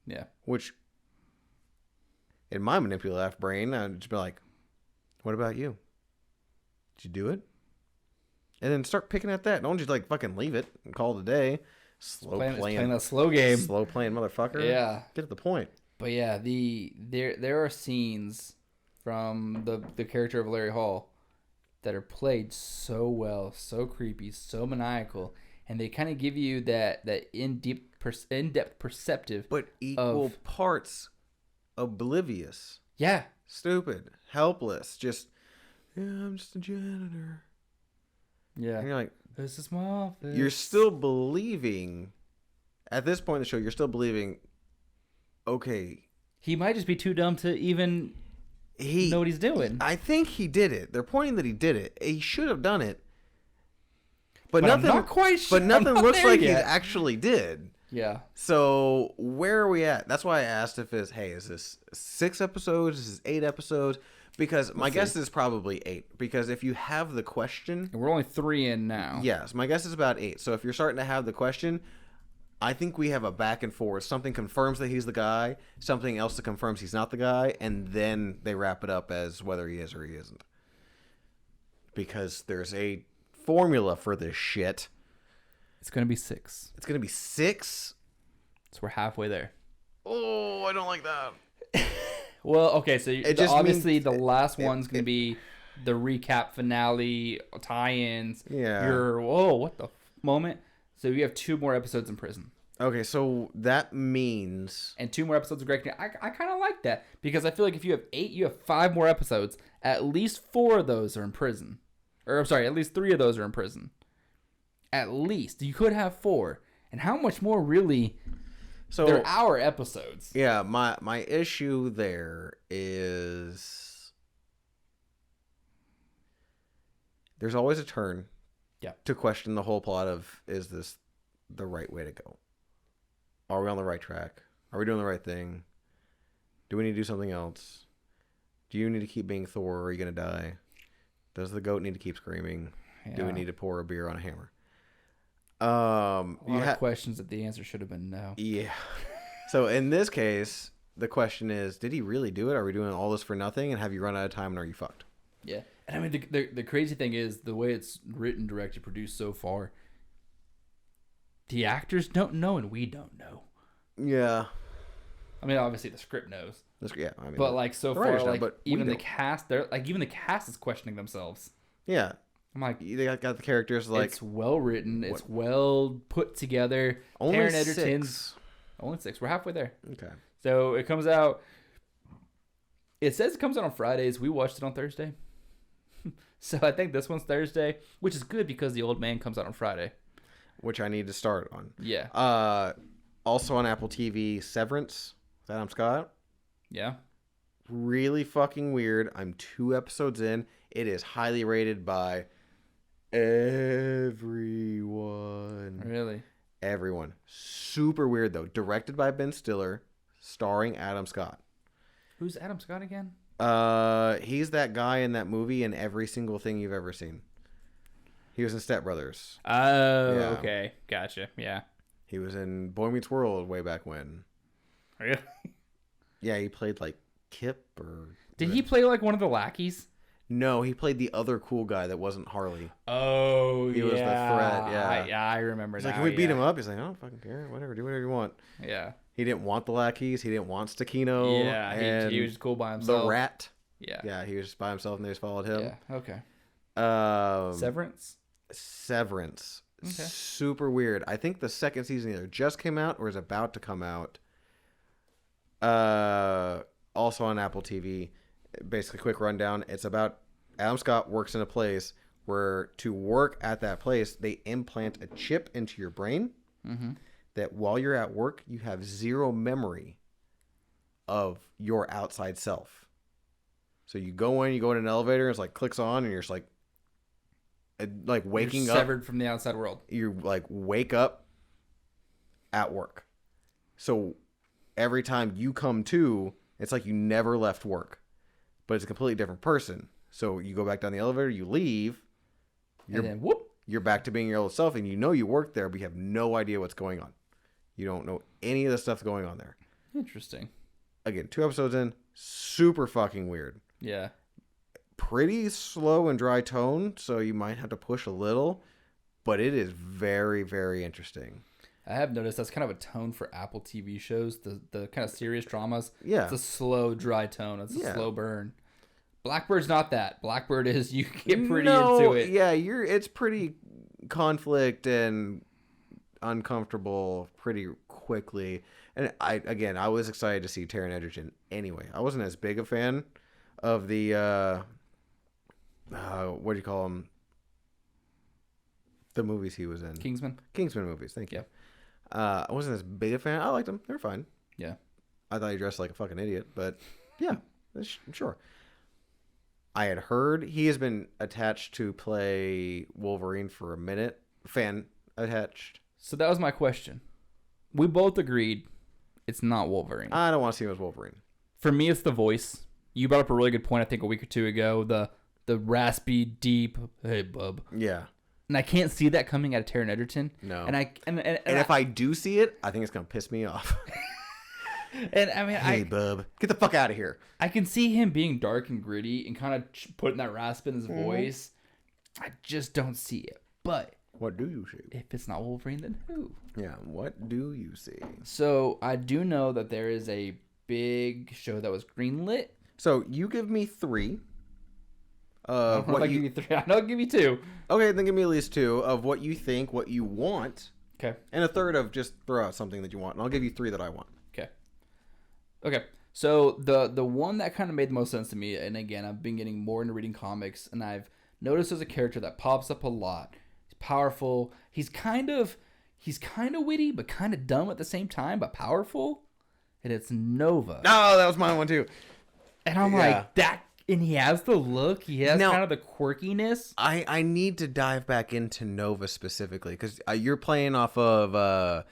Yeah. Which, in my manipulative brain, I'd just be like, what about you? Did you do it? And then start picking at that. Don't just like fucking leave it and call it a day. Playing that slow game. Slow playing motherfucker. Yeah. Get to the point. But yeah, there are scenes from the character of Larry Hall that are played so well, so creepy, so maniacal, and they kind of give you that in-depth perceptive, but equal parts oblivious. Yeah. Stupid. Helpless. Just, yeah, I'm just a janitor. Yeah. And you're like, this is my office. You're still believing at this point in the show, you're still believing, okay, He might just be too dumb to even know what he's doing. I think he did it. They're pointing that he did it. He should have done it. But I'm nothing, not quite sure. But nothing I'm not looks there like he yet. actually did. Yeah. So where are we at? That's why I asked if it's, hey, is this 6 episodes? Is this 8 episodes? Because my guess is probably 8. Because if you have the question, And we're only 3 in now. yes, my guess is about 8. So if you're starting to have the question, I think we have a back and forth. Something confirms that he's the guy, something else that confirms he's not the guy, and then they wrap it up as whether he is or he isn't. Because there's a formula for this shit. It's going to be 6. It's going to be 6? So we're halfway there. Oh, I don't like that. Well, okay, so just obviously means- the last one's going to be the recap finale, tie-ins. Yeah. Your, whoa, what the moment? So you have 2 more episodes in prison. Okay, so that means... And 2 more episodes of Greg. I kind of like that. Because I feel like if you have 8, you have 5 more episodes. At least 4 of those are in prison. Or, I'm sorry, at least 3 of those are in prison. At least. You could have 4. And how much more really... So They're hour episodes. yeah, my issue there is there's always a turn to question the whole plot of, is this the right way to go? Are we on the right track? Are we doing the right thing? Do we need to do something else? Do you need to keep being Thor, or are you going to die? Does the goat need to keep screaming? Yeah. Do we need to pour a beer on a hammer? A lot of questions that the answer should have been no. Yeah. So in this case, the question is, did he really do it? Are we doing all this for nothing? And have you run out of time and are you fucked? Yeah. And I mean, the crazy thing is the way it's written, directed, produced so far, the actors don't know and we don't know. Yeah. I mean, obviously the script knows. Yeah. I mean, But like so the far, writers know, like but we even the don't. cast, they're like even the cast is questioning themselves. Yeah. I'm like, They got the characters like it's well written, it's well put together. only Taron 6. Egerton's only 6. We're halfway there. Okay. So it comes out. It says it comes out on Fridays. We watched it on Thursday. So I think this one's Thursday, which is good because The Old Man comes out on Friday. Which I need to start on. Yeah. Also on Apple TV, Severance with Adam Scott. Yeah. Really fucking weird. I'm 2 episodes in. It is highly rated by everyone. Really? Everyone. Super weird though. Directed by Ben Stiller, starring Adam Scott. Who's Adam Scott again? He's that guy in that movie in every single thing you've ever seen. He was in Step Brothers. Oh, Yeah. okay. Gotcha. Yeah. He was in Boy Meets World way back when. Really? Yeah, he played like Kip or... Did he play like one of the lackeys? No, he played the other cool guy that wasn't Harley. Oh, He was the threat, yeah. I remember He's now. like, can we beat him up? He's like, I don't fucking care. Whatever, do whatever you want. Yeah. He didn't want the lackeys. He didn't want Stakino. Yeah, and he was just cool by himself. The rat. Yeah. Yeah, he was just by himself and they just followed him. Yeah. Okay. Severance. Okay. Super weird. I think the second season either just came out or is about to come out. Also on Apple TV. Basically, quick rundown. It's about Adam Scott works in a place where to work at that place, they implant a chip into your brain that while you're at work, you have zero memory of your outside self. So you go in an elevator, it's like clicks on, and you're just like waking You're up. severed from the outside world. You like wake up at work. So every time you come to, it's like you never left work, but it's a completely different person. So you go back down the elevator, you leave, And then whoop. you're back to being your old self, and you know you work there, but you have no idea what's going on. You don't know any of the stuff going on there. Interesting. Again, 2 episodes in, super fucking weird. Yeah. Pretty slow and dry tone, so you might have to push a little, but it is very, very interesting. I have noticed that's kind of a tone for Apple TV shows, the kind of serious dramas. Yeah. It's a slow, dry tone. It's a Yeah. slow burn. Blackbird's not that. Blackbird is you get pretty into it. Yeah, it's pretty conflict and uncomfortable pretty quickly. And I was excited to see Taron Egerton anyway. I wasn't as big a fan of the what do you call them? The movies he was in. Kingsman. Kingsman movies, thank you. I wasn't as big a fan. I liked them. They're fine. Yeah. I thought he dressed like a fucking idiot, but yeah, sure. I had heard he has been attached to play Wolverine for a minute. Fan attached. So that was my question. We both agreed it's not Wolverine. I don't want to see him as Wolverine. For me, it's the voice. You brought up a really good point, I think, a week or two ago. The raspy, deep, hey, bub. Yeah. And I can't see that coming out of Taron Egerton. No. And if I do see it, I think it's going to piss me off. And I mean, hey, bub, get the fuck out of here. I can see him being dark and gritty and kind of putting that rasp in his voice. I just don't see it. But what do you see? If it's not Wolverine, then who? Yeah, what do you see? So I do know that there is a big show that was greenlit. So you give me 3. I give you 3. I know I'll give you 2. Okay, then give me at least 2 of what you think, what you want. Okay. And a third of just throw out something that you want. And I'll give you 3 that I want. Okay, so the one that kind of made the most sense to me, and again, I've been getting more into reading comics, and I've noticed there's a character that pops up a lot. He's powerful. He's kind of witty, but kind of dumb at the same time, but powerful. And it's Nova. Oh, that was my one too. And I'm like, that, and he has the look. He has kind of the quirkiness. I need to dive back into Nova specifically, because you're playing off of...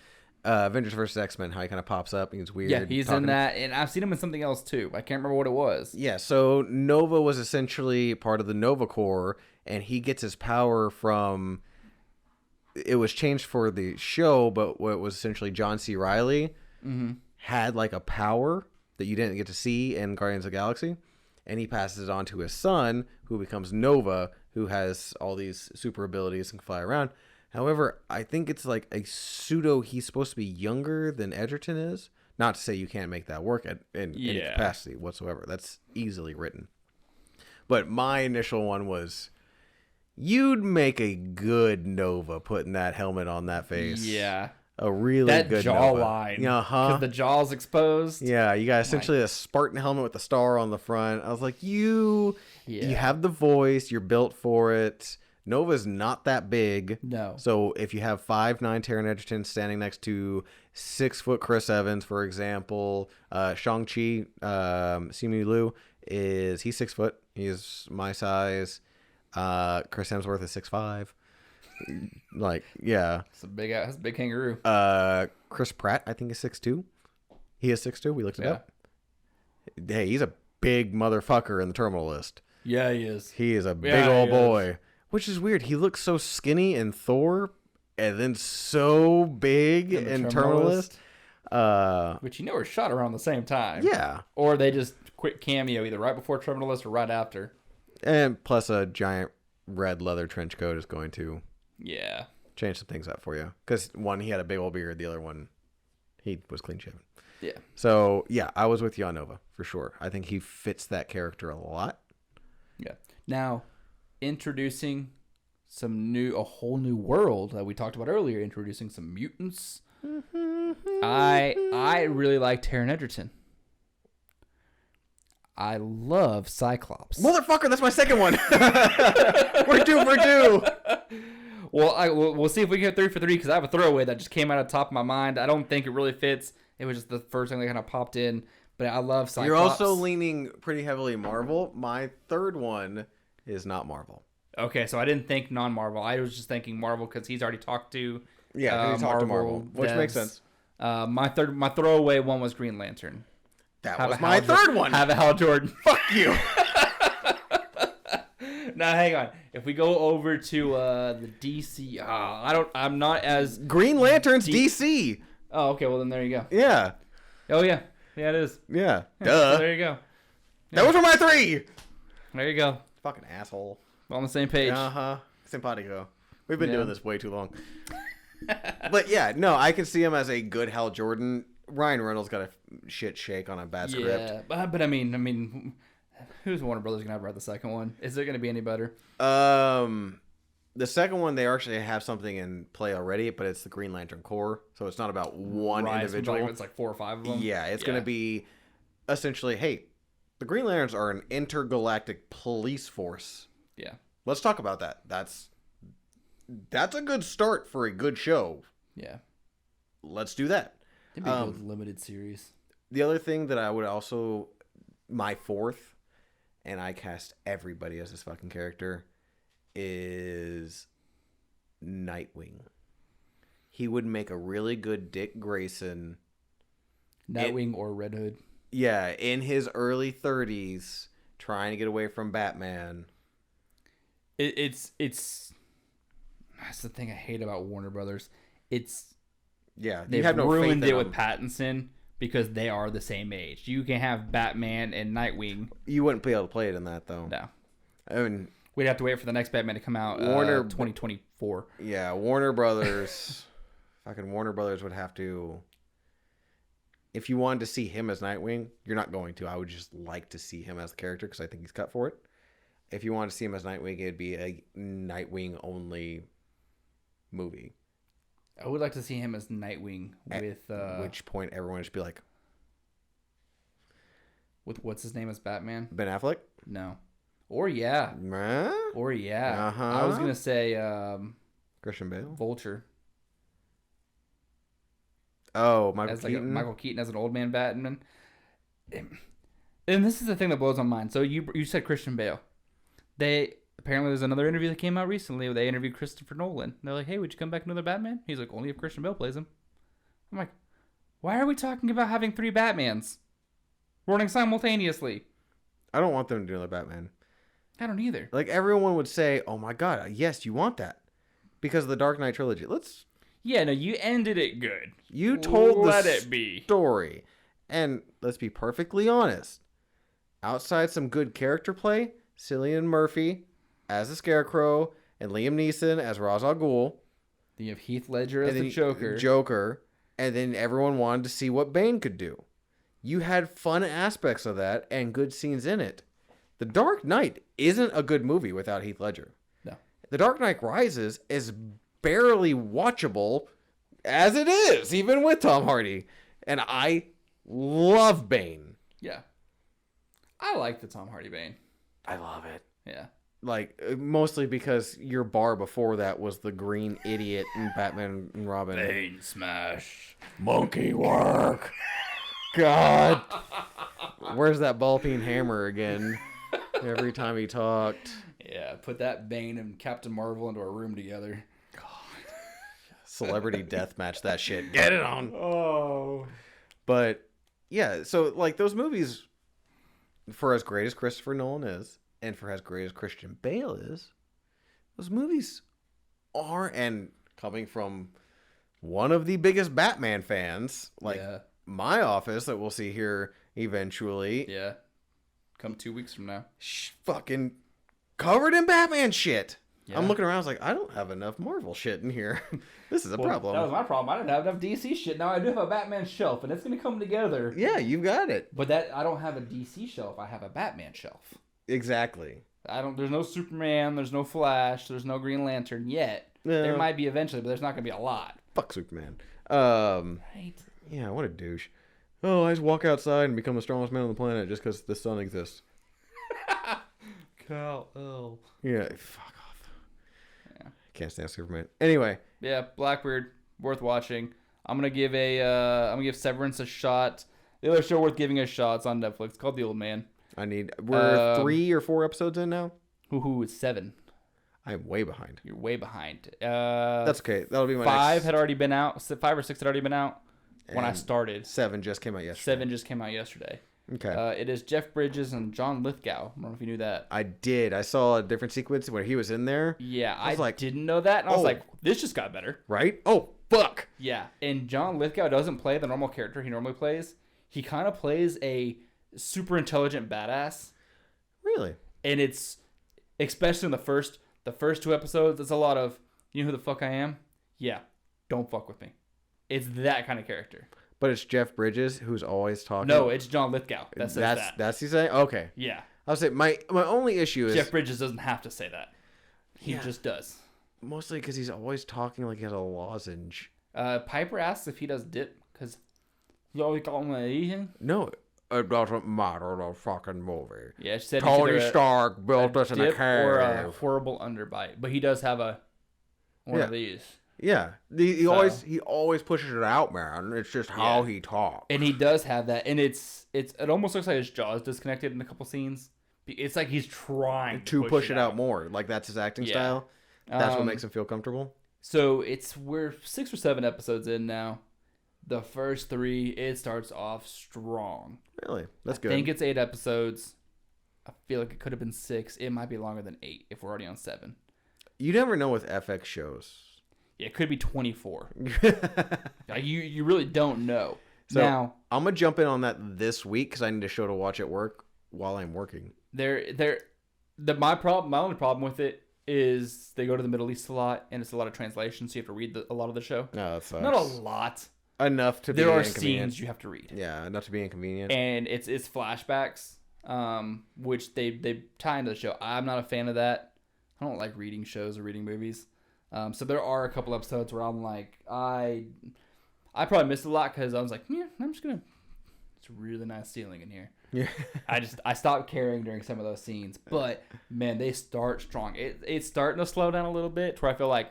Avengers vs. X-Men, how he kind of pops up and he's weird. Yeah, he's in that, and I've seen him in something else too. I can't remember what it was. Yeah, so Nova was essentially part of the Nova Corps, and he gets his power from... It was changed for the show, but what was essentially John C. Reilly had like a power that you didn't get to see in Guardians of the Galaxy, and he passes it on to his son, who becomes Nova, who has all these super abilities and can fly around. However, I think it's like a pseudo. He's supposed to be younger than Egerton is. Not to say you can't make that work in any capacity whatsoever. That's easily written. But my initial one was, you'd make a good Nova putting that helmet on that face. Yeah. A really good jawline. Because the jaw's exposed. Yeah, you got essentially a Spartan helmet with the star on the front. I was like, you have the voice. You're built for it. Nova's not that big. No. So if you have 5'9" Taron Egerton standing next to 6' Chris Evans, for example, Shang-Chi, Simu Liu, he's 6 foot. He's my size. Chris Hemsworth is 6'5". Like, yeah. It's that's a big kangaroo. Chris Pratt, I think, is 6'2". He is 6'2". We looked it up. Hey, he's a big motherfucker in the terminal list. Yeah, he is. He is a big old boy. Which is weird. He looks so skinny in Thor, and then so big in Terminal List. Which are shot around the same time. Yeah. Or they just quick cameo either right before Terminal List or right after. And plus a giant red leather trench coat is going to change some things up for you. Because one, he had a big old beard. The other one, he was clean shaven. Yeah. So, yeah, I was with you on Nova, for sure. I think he fits that character a lot. Yeah. Now... introducing a whole new world that we talked about earlier, introducing some mutants. I really like Taron Egerton. I love Cyclops. Motherfucker, that's my second one. We're due. Well, we'll see if we can get 3 for 3, because I have a throwaway that just came out of the top of my mind. I don't think it really fits. It was just the first thing that kind of popped in. But I love Cyclops. You're also leaning pretty heavily Marvel. My third one is not Marvel. Okay, so I didn't think non-Marvel. I was just thinking Marvel because he's already talked to. Yeah, he talked to Marvel, which makes sense. My throwaway one was Green Lantern. That was my third one. Have a Hal Jordan. Fuck you. Now hang on. If we go over to the DC, I'm not as Green Lantern's DC. Oh, okay. Well then there you go. Yeah. Oh yeah. Yeah, it is. Yeah. Duh. So there you go. Yeah. Those were my 3. There you go. Fucking asshole. We're on the same page. Simpatico. We've been doing this way too long. But yeah, no, I can see him as a good Hal Jordan. Ryan Reynolds got a shit shake on a bad script. Yeah, but I mean, who's Warner Brothers gonna have write the second one? Is it gonna be any better? The second one, they actually have something in play already, but it's the Green Lantern Corps, so it's not about one individual. It's like 4 or 5 of them. Yeah, it's gonna be essentially, hey, the Green Lanterns are an intergalactic police force. Yeah. Let's talk about that. That's a good start for a good show. Yeah. let's do that. It'd be a good limited series. The other thing that I would also, my fourth, and I cast everybody as this fucking character, is Nightwing. He would make a really good Dick Grayson. Nightwing or Red Hood. Yeah, in his early 30s, trying to get away from Batman. It's that's the thing I hate about Warner Brothers. They've ruined it with Pattinson because they are the same age. You can have Batman and Nightwing. You wouldn't be able to play it in that though. No, I mean, we'd have to wait for the next Batman to come out. 2024. Yeah, Warner Brothers. Fucking Warner Brothers would have to. If you wanted to see him as Nightwing, you're not going to. I would just like to see him as the character because I think he's cut for it. If you wanted to see him as Nightwing, it'd be a Nightwing only movie. I would like to see him as Nightwing with... At which point everyone would just be like... With what's his name as Batman? Ben Affleck? No. Or yeah. Or yeah. Uh-huh. I was going to say... Christian Bale? Vulture. Oh, Michael Keaton? Michael Keaton as an old man Batman. And this is the thing that blows my mind. So you said Christian Bale. Apparently there's another interview that came out recently where they interviewed Christopher Nolan. They're like, hey, would you come back another Batman? He's like, only if Christian Bale plays him. I'm like, why are we talking about having 3 Batmans running simultaneously? I don't want them to do another Batman. I don't either. Like, everyone would say, oh my god, yes, you want that. Because of the Dark Knight trilogy. Yeah, no, you ended it good. You told Let the it be. story. And let's be perfectly honest. Outside some good character play, Cillian Murphy as the Scarecrow and Liam Neeson as Ra's al Ghul. Then you have Heath Ledger as the Joker. And then everyone wanted to see what Bane could do. You had fun aspects of that and good scenes in it. The Dark Knight isn't a good movie without Heath Ledger. No. The Dark Knight Rises is barely watchable as it is, even with Tom Hardy. And I love Bane. Yeah. I like the Tom Hardy Bane. I love it. Yeah. Like, mostly because your bar before that was the green idiot in Batman and Robin. Bane smash. Monkey work. God. Where's that ball peen hammer again? Every time he talked. Yeah, put that Bane and Captain Marvel into a room together. God. Celebrity deathmatch that shit. Get it on. Oh. But, yeah, so, like, those movies, for as great as Christopher Nolan is, and for as great as Christian Bale is, those movies are, and coming from one of the biggest Batman fans, like my office that we'll see here eventually. Yeah. Come 2 weeks from now. Fucking covered in Batman shit. Yeah. I'm looking around, I was like, I don't have enough Marvel shit in here. This is a problem. That was my problem. I didn't have enough DC shit. Now I do have a Batman shelf, and it's going to come together. Yeah, you've got it. But I don't have a DC shelf. I have a Batman shelf. Exactly. There's no Superman, there's no Flash, there's no Green Lantern yet. There might be eventually, but there's not going to be a lot. Fuck Superman. Right. Yeah, what a douche. Oh, I just walk outside and become the strongest man on the planet just because the sun exists. Oh. Yeah, fuck off. Yeah. Can't stand Superman. Anyway. Yeah, Blackbeard, worth watching. I'm gonna give Severance a shot. The other show worth giving a shot is on Netflix called The Old Man. We're 3 or 4 episodes in now? It's 7. I'm way behind. You're way behind. That's okay. That'll be my 5 had already been out. 5 or 6 had already been out when I started. 7 just came out yesterday. 7 just came out yesterday. Okay. It is Jeff Bridges and John Lithgow. I don't know if you knew that. I did. I saw a different sequence where he was in there. Yeah, I didn't know that. And I was like, this just got better. Right? Oh, fuck. Yeah, and John Lithgow doesn't play the normal character he normally plays. He kind of plays a super intelligent badass. Really? And it's, especially in the first 2 episodes, it's a lot of, you know who the fuck I am? Yeah, don't fuck with me. It's that kind of character. But it's Jeff Bridges who's always talking. No, it's John Lithgow. That's he's saying? Okay. Yeah. I was saying my only issue is Jeff Bridges doesn't have to say that. He just does. Mostly because he's always talking like he has a lozenge. Piper asks if he does dip because you always call him Asian. No, it doesn't matter. The fucking movie. Yeah, she said Tony Stark built us in a cave. Or a horrible underbite, but he does have one of these. Yeah, he always pushes it out, man. It's just how he talks. And he does have that, and it almost looks like his jaw is disconnected in a couple scenes. It's like he's trying to push it out more. Like that's his acting style. That's what makes him feel comfortable. So we're 6 or 7 episodes in now. The first 3, it starts off strong. Really? That's good. I think it's 8 episodes. I feel like it could have been 6. It might be longer than 8 if we're already on 7. You never know with FX shows. Yeah, it could be 24. You really don't know. So now, I'm gonna jump in on that this week because I need a show to watch at work while I'm working. My only problem with it is they go to the Middle East a lot, and it's a lot of translation, so you have to read a lot of the show. No, that sucks. Not a lot. Enough to be there are inconvenient. scenes you have to read. Yeah, enough to be inconvenient. And it's flashbacks, which they tie into the show. I'm not a fan of that. I don't like reading shows or reading movies. So there are a couple episodes where I'm like, I probably missed a lot because I was like, yeah, I'm just gonna. It's a really nice ceiling in here. Yeah. I stopped caring during some of those scenes, but man, they start strong. It's starting to slow down a little bit to where I feel like.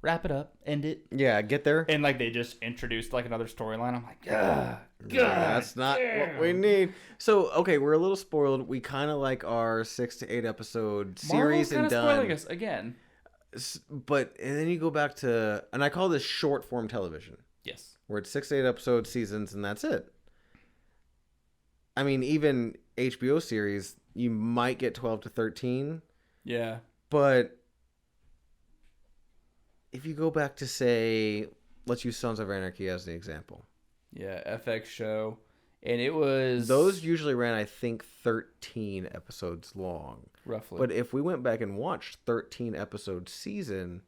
Wrap it up, end it. Yeah, get there. And like they just introduced like another storyline. I'm like, God, that's not what we need. So okay, we're a little spoiled. We kind of like our 6 to 8 episode series and done. Spoiling us again. But and then you go back to, and I call this short form television. Yes. Where it's 6 to 8 episode seasons and that's it. I mean, even HBO series, you might get 12 to 13. Yeah. But if you go back to, say, let's use Sons of Anarchy as the example. Yeah, FX show. And it was... Those usually ran, I think, 13 episodes long. Roughly. But if we went back and watched 13 episode season,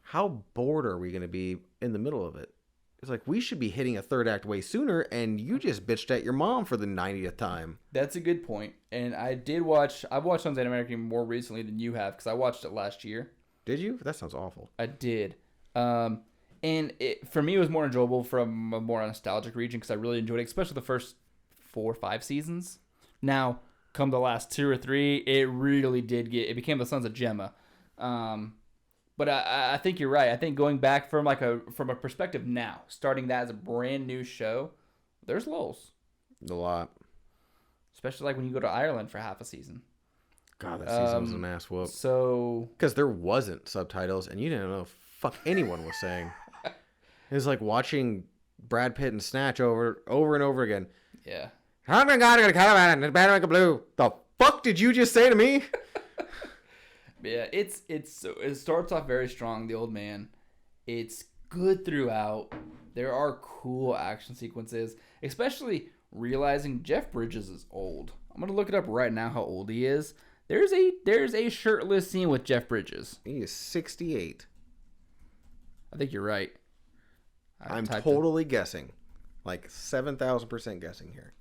how bored are we going to be in the middle of it? It's like, we should be hitting a third act way sooner, and you just bitched at your mom for the 90th time. That's a good point. And I've watched Sons of Anarchy more recently than you have, because I watched it last year. Did you? That sounds awful. I did. And for me, it was more enjoyable from a more nostalgic region because I really enjoyed it, especially the first 4 or 5 seasons. Now, come the last 2 or 3, it really did it became the Sons of Gemma. But I think you're right. I think going back from a perspective now, starting that as a brand new show, there's lulls. A lot. Especially like when you go to Ireland for half a season. God, that season was an ass whoop. So, because there wasn't subtitles, and you didn't know fuck anyone was saying. It was like watching Brad Pitt and Snatch over and over again. Yeah. Oh my God, I got a color and bad like a blue. The fuck did you just say to me? Yeah, it starts off very strong. The old man, it's good throughout. There are cool action sequences, especially realizing Jeff Bridges is old. I'm gonna look it up right now how old he is. There's a shirtless scene with Jeff Bridges. He is 68. I think you're right. I'm totally guessing. Like 7,000% guessing here.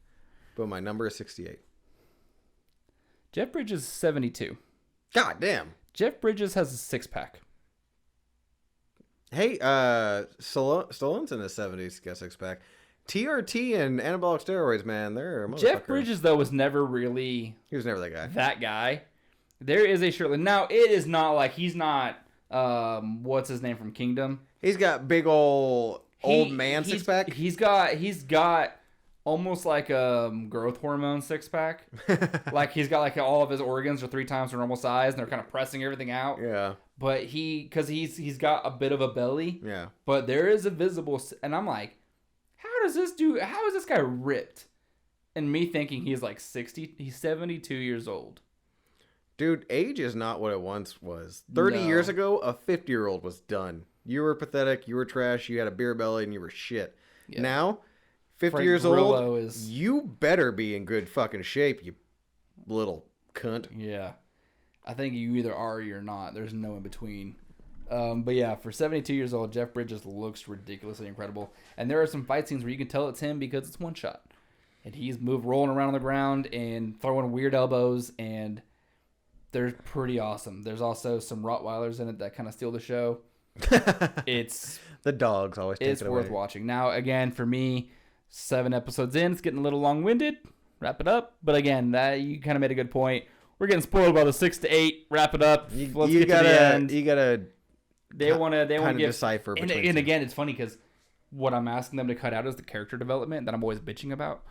But my number is 68. Jeff Bridges is 72. God damn. Jeff Bridges has a 6-pack. Hey, Stallone's in his 70s, got 6-pack. TRT and anabolic steroids, man, they're a motherfucker. Jeff Bridges, though, was never really... He was never that guy. That guy. There is a shirtless... Now, it is not like... He's not... what's his name from Kingdom? He's got big old man 6-pack. He's got almost like a growth hormone 6-pack. Like, he's got like all of his organs are 3 times their normal size, and they're kind of pressing everything out. Yeah. But because he's got a bit of a belly. Yeah. But there is a visible... And I'm like... How is this guy ripped? And me thinking he's like 60, he's 72 years old. Dude, age is not what it once was. 30 years ago, a 50-year-old was done. You were pathetic, you were trash, you had a beer belly, and you were shit. Yeah. Now, 50 years Grillo old, you better be in good fucking shape, you little cunt. Yeah. I think you either are or you're not. There's no in between. But yeah, for 72 years old, Jeff Bridges looks ridiculously incredible. And there are some fight scenes where you can tell it's him because it's one shot. And he's rolling around on the ground and throwing weird elbows, and they're pretty awesome. There's also some Rottweilers in it that kind of steal the show. It's the dogs always take it away. It's worth watching. Now, again, for me, 7 episodes in, it's getting a little long-winded. Wrap it up. But again, you kind of made a good point. We're getting spoiled by the 6 to 8. Wrap it up. Let's get to the end. You gotta They want to kind of give decipher and between. and again, it's funny because what I'm asking them to cut out is the character development that I'm always bitching about.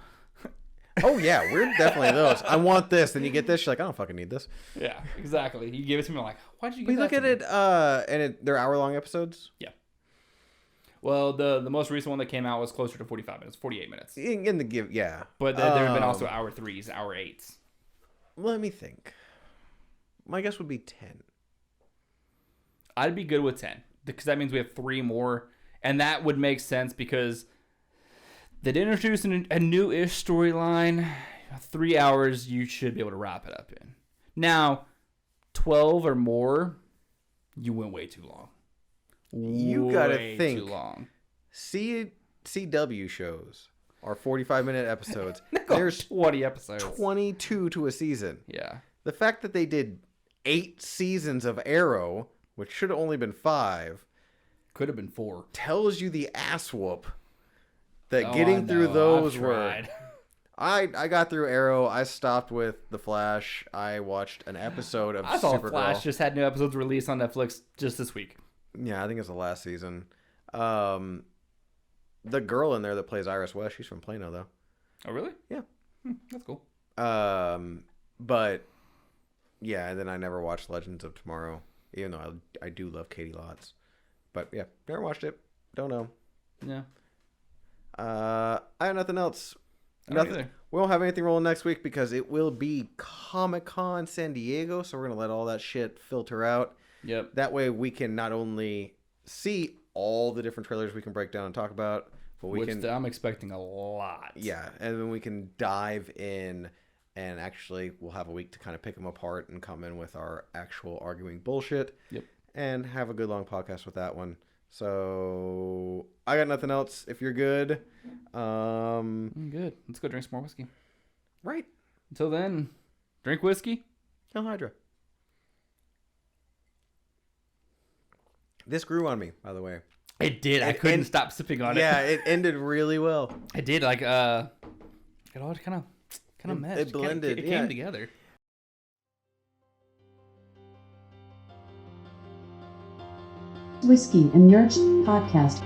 Oh yeah, we're definitely those. I want this, then you get this. You're like, I don't fucking need this. Yeah, exactly. You give it to me, I'm like, why'd you give We that look to at me? it, and they're hour-long episodes. Yeah. Well, the most recent one that came out was closer to 45 minutes, 48 minutes. In the give, yeah. But there have been also hour 3s, hour 8s. Let me think. My guess would be 10. I'd be good with 10 because that means we have 3 more, and that would make sense because they did introduce a new-ish storyline. 3 hours, you should be able to wrap it up in. Now, 12 or more, you went way too long. You gotta Way think. too long. CW shows are 45-minute episodes. There's 20 episodes. 22 to a season. Yeah. The fact that they did 8 seasons of Arrow, which should have only been 5, Could have been 4. tells you the ass whoop that getting through those were. I got through Arrow. I stopped with The Flash. I watched an episode of I saw Supergirl. Flash just had new episodes released on Netflix just this week. Yeah, I think it's the last season. The girl in there that plays Iris West, she's from Plano, though. Oh, really? Yeah. That's cool. But yeah, and then I never watched Legends of Tomorrow, even though I do love Katie Lotz. But yeah, never watched it. Don't know. Yeah. I have nothing else. I don't either. We won't have anything rolling next week because it will be Comic-Con San Diego, so we're gonna let all that shit filter out. Yep. That way we can not only see all the different trailers we can break down and talk about, but I'm expecting a lot. Yeah, and then we can dive in, and actually we'll have a week to kind of pick them apart and come in with our actual arguing bullshit. Yep. And have a good long podcast with that one. So I got nothing else. If you're good, I'm good. Let's go drink some more whiskey. Right. Until then, drink whiskey. No Hydra. This grew on me, by the way. It did. I couldn't stop sipping on it. Yeah, it ended really well. It did. Like it all kind of meshed. It blended. It came together. Whiskey and Nerds Podcast.